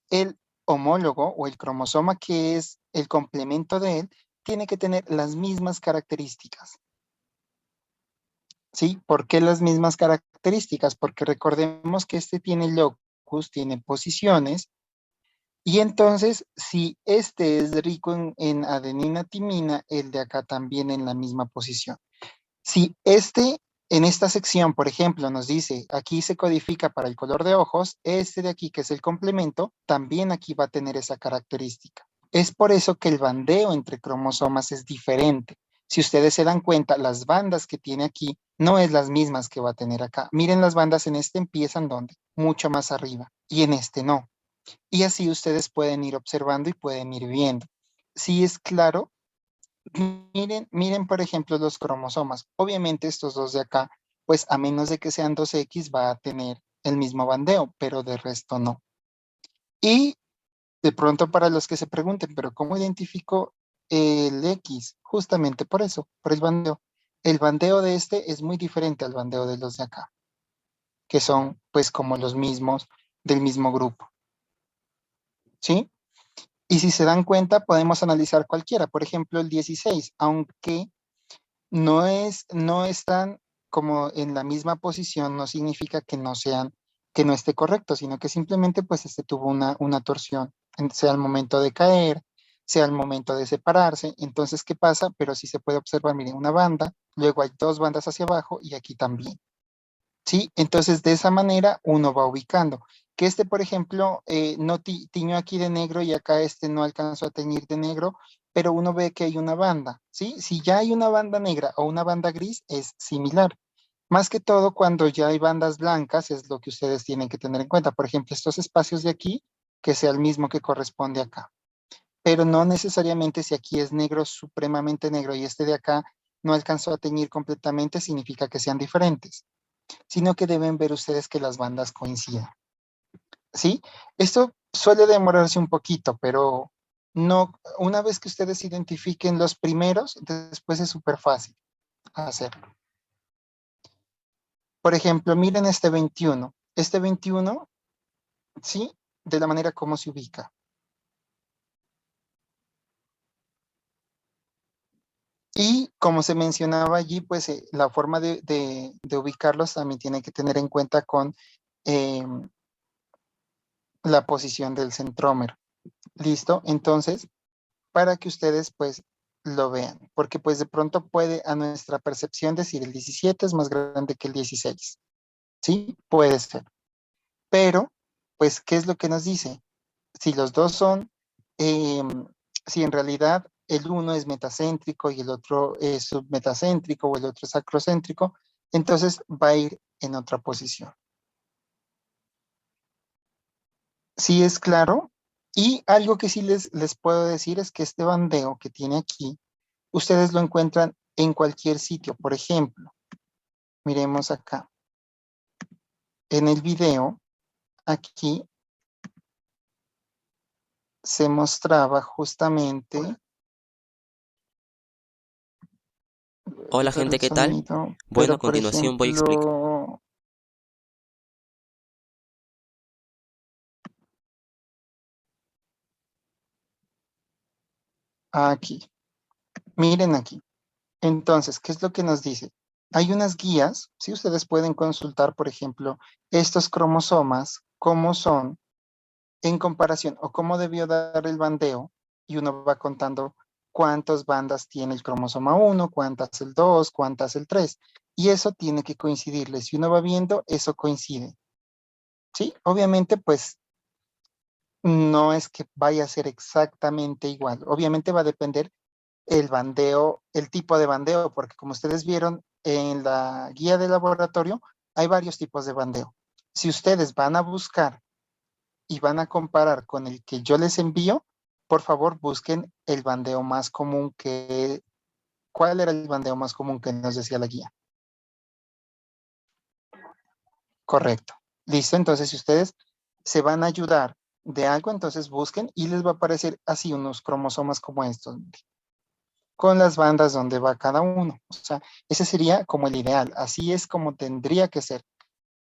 el homólogo o el cromosoma que es el complemento de él, tiene que tener las mismas características. ¿Sí? ¿Por qué las mismas características? Porque recordemos que este tiene locus, tiene posiciones, y entonces si este es rico en adenina timina, el de acá también en la misma posición. Si este en esta sección, por ejemplo, nos dice, aquí se codifica para el color de ojos, este de aquí, que es el complemento, también aquí va a tener esa característica. Es por eso que el bandeo entre cromosomas es diferente. Si ustedes se dan cuenta, las bandas que tiene aquí no es las mismas que va a tener acá. Miren, las bandas en este empiezan ¿dónde? Mucho más arriba, y en este no. Y así ustedes pueden ir observando y pueden ir viendo. Si es claro, miren, por ejemplo, los cromosomas. Obviamente estos dos de acá, pues a menos de que sean 2X, va a tener el mismo bandeo, pero de resto no. Y de pronto para los que se pregunten, pero ¿cómo identifico el X? Justamente por eso, por el bandeo. El bandeo de este es muy diferente al bandeo de los de acá, que son pues como los mismos del mismo grupo. ¿Sí? Y si se dan cuenta, podemos analizar cualquiera. Por ejemplo, el 16, aunque no están como en la misma posición, no significa que que no esté correcto, sino que simplemente pues este tuvo una torsión, sea al momento de caer, sea al momento de separarse. Entonces, ¿qué pasa? Pero sí se puede observar, miren, una banda, luego hay dos bandas hacia abajo y aquí también. ¿Sí? Entonces, de esa manera uno va ubicando. Que este, por ejemplo, no tiñó aquí de negro y acá este no alcanzó a teñir de negro, pero uno ve que hay una banda, ¿sí? Si ya hay una banda negra o una banda gris, es similar. Más que todo, cuando ya hay bandas blancas, es lo que ustedes tienen que tener en cuenta. Por ejemplo, estos espacios de aquí, que sea el mismo que corresponde acá. Pero no necesariamente si aquí es negro, supremamente negro, y este de acá no alcanzó a teñir completamente, significa que sean diferentes, sino que deben ver ustedes que las bandas coincidan. ¿Sí? Esto suele demorarse un poquito, pero no, una vez que ustedes identifiquen los primeros, después es súper fácil hacerlo. Por ejemplo, miren este 21. Este 21, ¿sí? De la manera como se ubica. Y como se mencionaba allí, pues la forma de ubicarlos también tiene que tener en cuenta con la posición del centrómero. ¿Listo? Entonces, para que ustedes pues lo vean, porque pues de pronto puede a nuestra percepción decir el 17 es más grande que el 16, ¿sí? Puede ser. Pero, pues, ¿qué es lo que nos dice? Si los dos son, si en realidad el uno es metacéntrico y el otro es submetacéntrico o el otro es acrocéntrico, entonces va a ir en otra posición. ¿Sí es claro? Y algo que sí les puedo decir es que este bandeo que tiene aquí, ustedes lo encuentran en cualquier sitio. Por ejemplo, miremos acá. En el video, aquí se mostraba justamente.
Hola gente, ¿qué tal? Bueno, a continuación voy a explicar.
Aquí. Miren aquí. Entonces, ¿qué es lo que nos dice? Hay unas guías, si ustedes pueden consultar, por ejemplo, estos cromosomas, cómo son en comparación o cómo debió dar el bandeo, y uno va contando cuántas bandas tiene el cromosoma 1, cuántas el 2, cuántas el 3, y eso tiene que coincidirle. Si uno va viendo, eso coincide. ¿Sí? Obviamente, pues, no es que vaya a ser exactamente igual. Obviamente va a depender el bandeo, el tipo de bandeo, porque como ustedes vieron en la guía de laboratorio, hay varios tipos de bandeo. Si ustedes van a buscar y van a comparar con el que yo les envío, por favor busquen el bandeo más común que... ¿Cuál era el bandeo más común que nos decía la guía? Correcto. Listo, entonces si ustedes se van a ayudar de algo, entonces busquen y les va a aparecer así unos cromosomas como estos, con las bandas donde va cada uno. O sea, ese sería como el ideal. Así es como tendría que ser.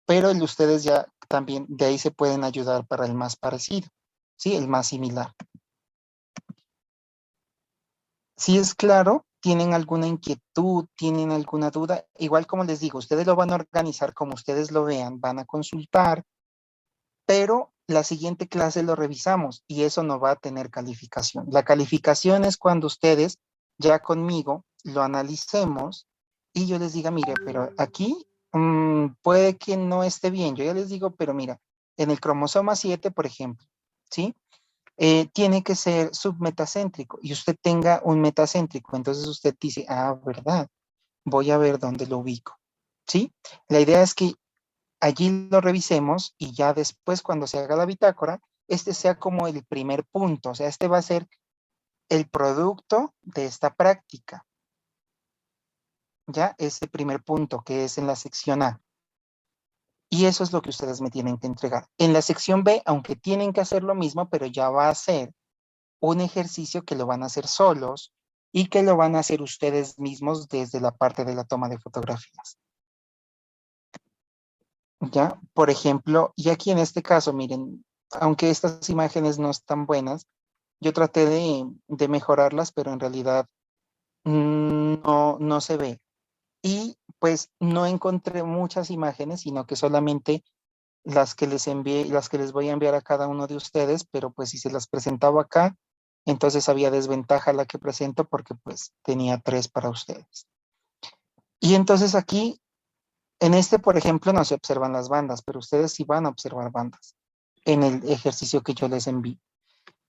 Pero ustedes ya también de ahí se pueden ayudar para el más parecido, ¿sí? El más similar. Si es claro, tienen alguna inquietud, tienen alguna duda, igual como les digo, ustedes lo van a organizar como ustedes lo vean, van a consultar, pero la siguiente clase lo revisamos y eso no va a tener calificación. La calificación es cuando ustedes ya conmigo lo analicemos y yo les diga, mire, pero aquí puede que no esté bien. Yo ya les digo, pero mira, en el cromosoma 7, por ejemplo, ¿sí? Tiene que ser submetacéntrico y usted tenga un metacéntrico. Entonces usted dice, ah, verdad, voy a ver dónde lo ubico, ¿sí? La idea es que allí lo revisemos y ya después cuando se haga la bitácora, este sea como el primer punto, o sea, este va a ser el producto de esta práctica. Ya, ese primer punto que es en la sección A. Y eso es lo que ustedes me tienen que entregar. En la sección B, aunque tienen que hacer lo mismo, pero ya va a ser un ejercicio que lo van a hacer solos y que lo van a hacer ustedes mismos desde la parte de la toma de fotografías. Ya, por ejemplo, y aquí en este caso, miren, aunque estas imágenes no están buenas, yo traté de mejorarlas, pero en realidad no se ve. Y pues no encontré muchas imágenes, sino que solamente las que les envié, las que les voy a enviar a cada uno de ustedes, pero pues si se las presentaba acá, entonces había desventaja la que presento porque pues tenía 3 para ustedes. Y entonces aquí, en este, por ejemplo, no se observan las bandas, pero ustedes sí van a observar bandas en el ejercicio que yo les envío.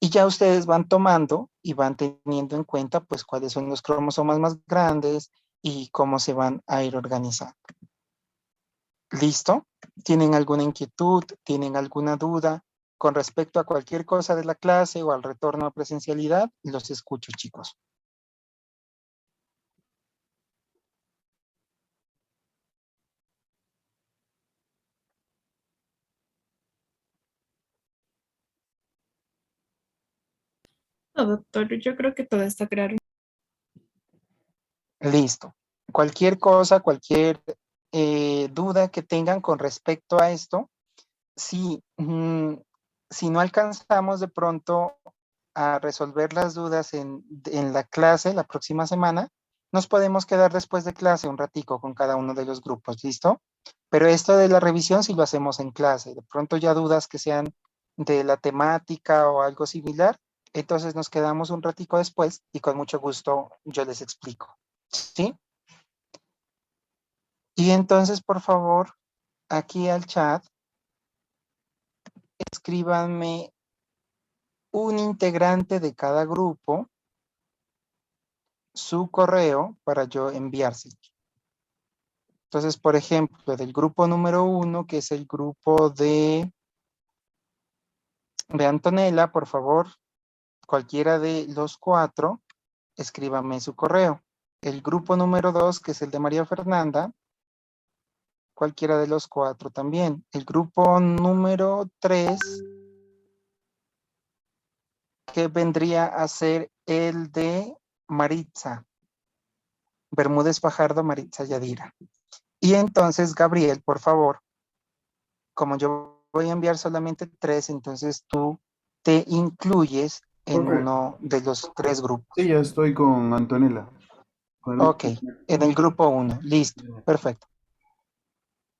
Y ya ustedes van tomando y van teniendo en cuenta pues cuáles son los cromosomas más grandes y cómo se van a ir organizando. ¿Listo? ¿Tienen alguna inquietud? ¿Tienen alguna duda con respecto a cualquier cosa de la clase o al retorno a presencialidad? Los escucho, chicos.
No, doctor, yo creo que todo está claro.
Listo. Cualquier cosa, cualquier duda que tengan con respecto a esto, si no alcanzamos de pronto a resolver las dudas en la clase la próxima semana, nos podemos quedar después de clase un ratico con cada uno de los grupos, ¿listo? Pero esto de la revisión sí lo hacemos en clase. De pronto ya dudas que sean de la temática o algo similar, entonces nos quedamos un ratico después y con mucho gusto yo les explico, ¿sí? Y entonces, por favor, aquí al chat, escríbanme un integrante de cada grupo, su correo para yo enviárselo. Entonces, por ejemplo, del grupo número 1, que es el grupo de Antonella, por favor, cualquiera de los 4, escríbame su correo. El grupo número 2, que es el de María Fernanda, cualquiera de los 4 también. El grupo número 3, que vendría a ser el de Maritza, Bermúdez Fajardo, Maritza Yadira. Y entonces, Gabriel, por favor, como yo voy a enviar solamente 3, entonces tú te incluyes en
Profe,
uno de los 3 grupos.
sí, ya estoy con Antonella.
Ok, en el grupo 1, listo, perfecto.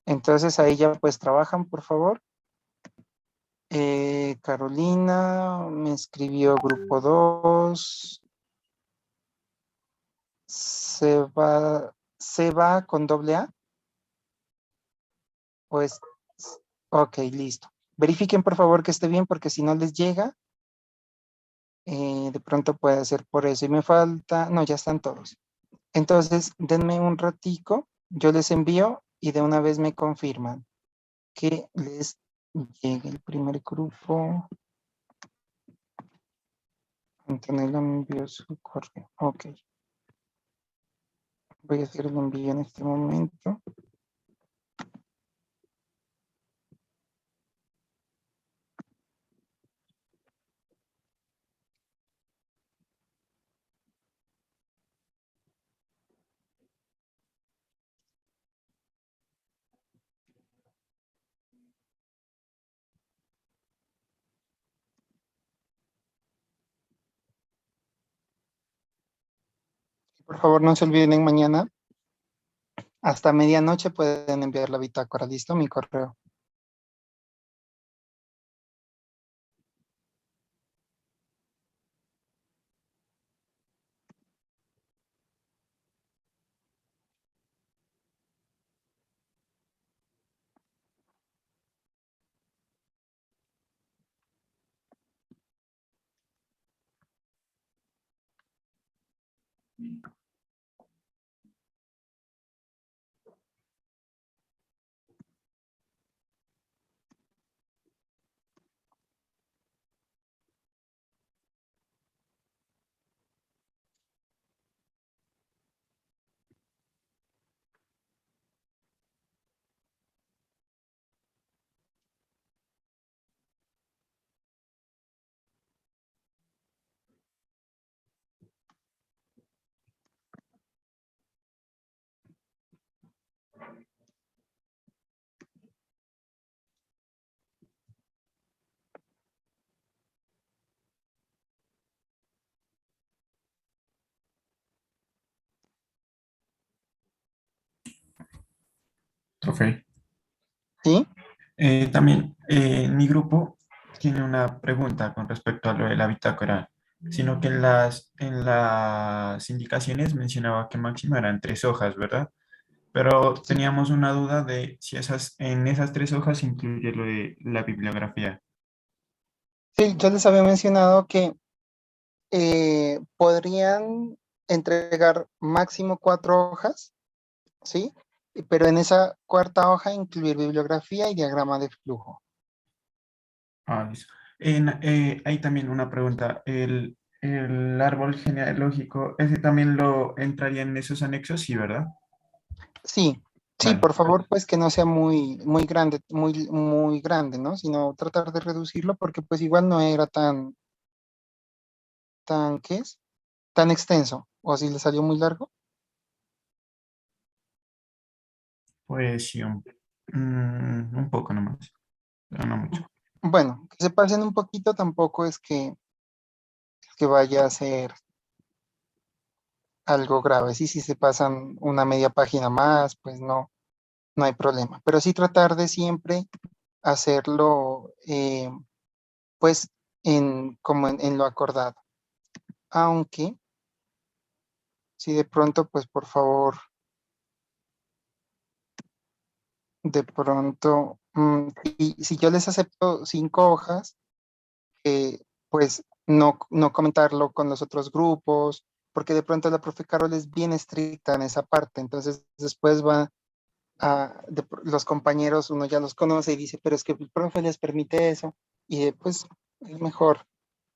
Entonces ahí ya pues trabajan, por favor. Carolina me escribió grupo 2. Se va con doble A. Pues, ok, listo. Verifiquen por favor que esté bien porque si no les llega, de pronto puede ser por eso. Y me falta, no, ya están todos. Entonces, denme un ratico, yo les envío y de una vez me confirman que les llegue el primer grupo. Antonella me envió su correo. Ok. Voy a hacer el envío en este momento. Por favor, no se olviden en mañana. Hasta medianoche pueden enviar la bitácora. ¿Listo? Mi correo.
Profe,
¿Sí?
también en mi grupo tiene una pregunta con respecto a lo de la bitácora, sino que en las indicaciones mencionaba que máximo eran 3 hojas, ¿verdad? Pero
Sí.
teníamos una duda de si en esas 3 hojas incluye lo de la bibliografía.
Sí, yo les había mencionado que podrían entregar máximo 4 hojas, ¿sí? Pero en esa cuarta hoja incluir bibliografía y diagrama de flujo.
Ah, listo. Hay también una pregunta. El árbol genealógico, ¿ese también lo entraría en esos anexos? Sí, ¿verdad?
Sí, sí,
Vale.
por favor, pues que no sea muy grande, muy grande, ¿no? Sino tratar de reducirlo porque pues igual no era ¿qué es? Tan extenso. O si le salió muy largo.
Pues sí, un poco nomás, pero no mucho.
Bueno, que se pasen un poquito tampoco es que vaya a ser algo grave. Sí, si se pasan una media página más, pues no hay problema. Pero sí tratar de siempre hacerlo, pues, como en lo acordado. Aunque, si de pronto, pues, por favor, de pronto, si yo les acepto 5 hojas, pues, no comentarlo con los otros grupos, porque de pronto la profe Carol es bien estricta en esa parte. Entonces, después los compañeros, uno ya los conoce y dice, pero es que el profe les permite eso. Y pues, es mejor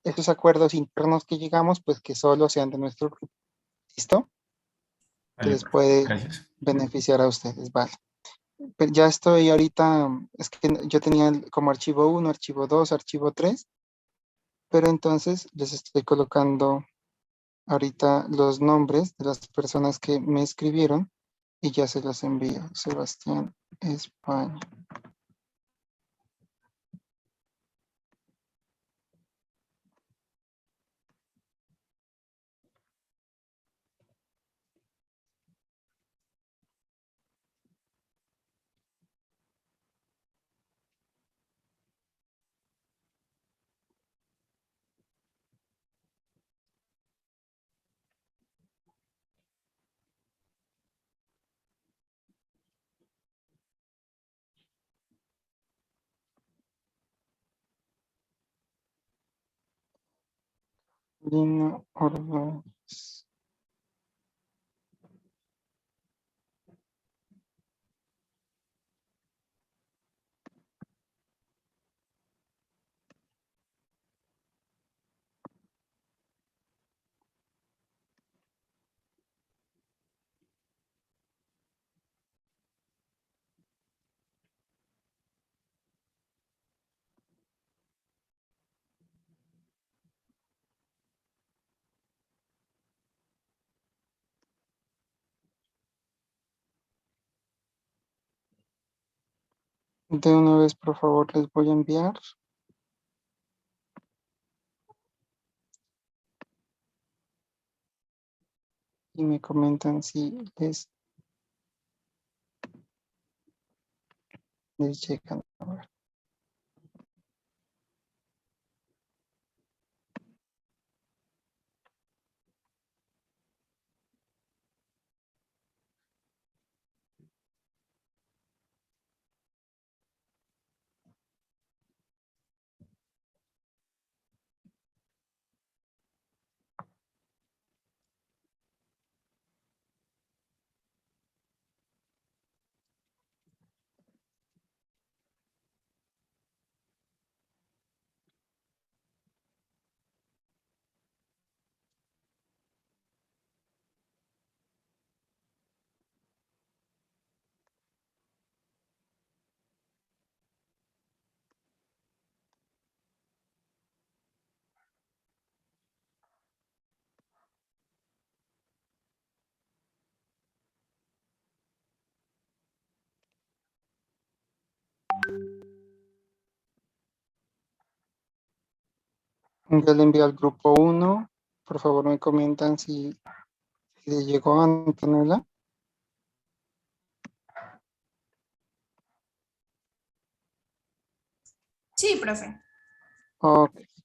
esos acuerdos internos que llegamos, pues que solo sean de nuestro grupo. ¿Listo? Que
Vale,
les
profe.
puede
Gracias.
beneficiar a ustedes, vale. Pero ya estoy ahorita, es que yo tenía como archivo 1, archivo 2, archivo 3, pero entonces les estoy colocando ahorita los nombres de las personas que me escribieron y ya se los envío. Sebastián España. Lina Ordóñez. De una vez, por favor, les voy a enviar.
y me comentan si les checan. A ver. Ya le envié al grupo 1. Por favor, me comentan si le llegó a Antonella.
Sí, profe.
Ok.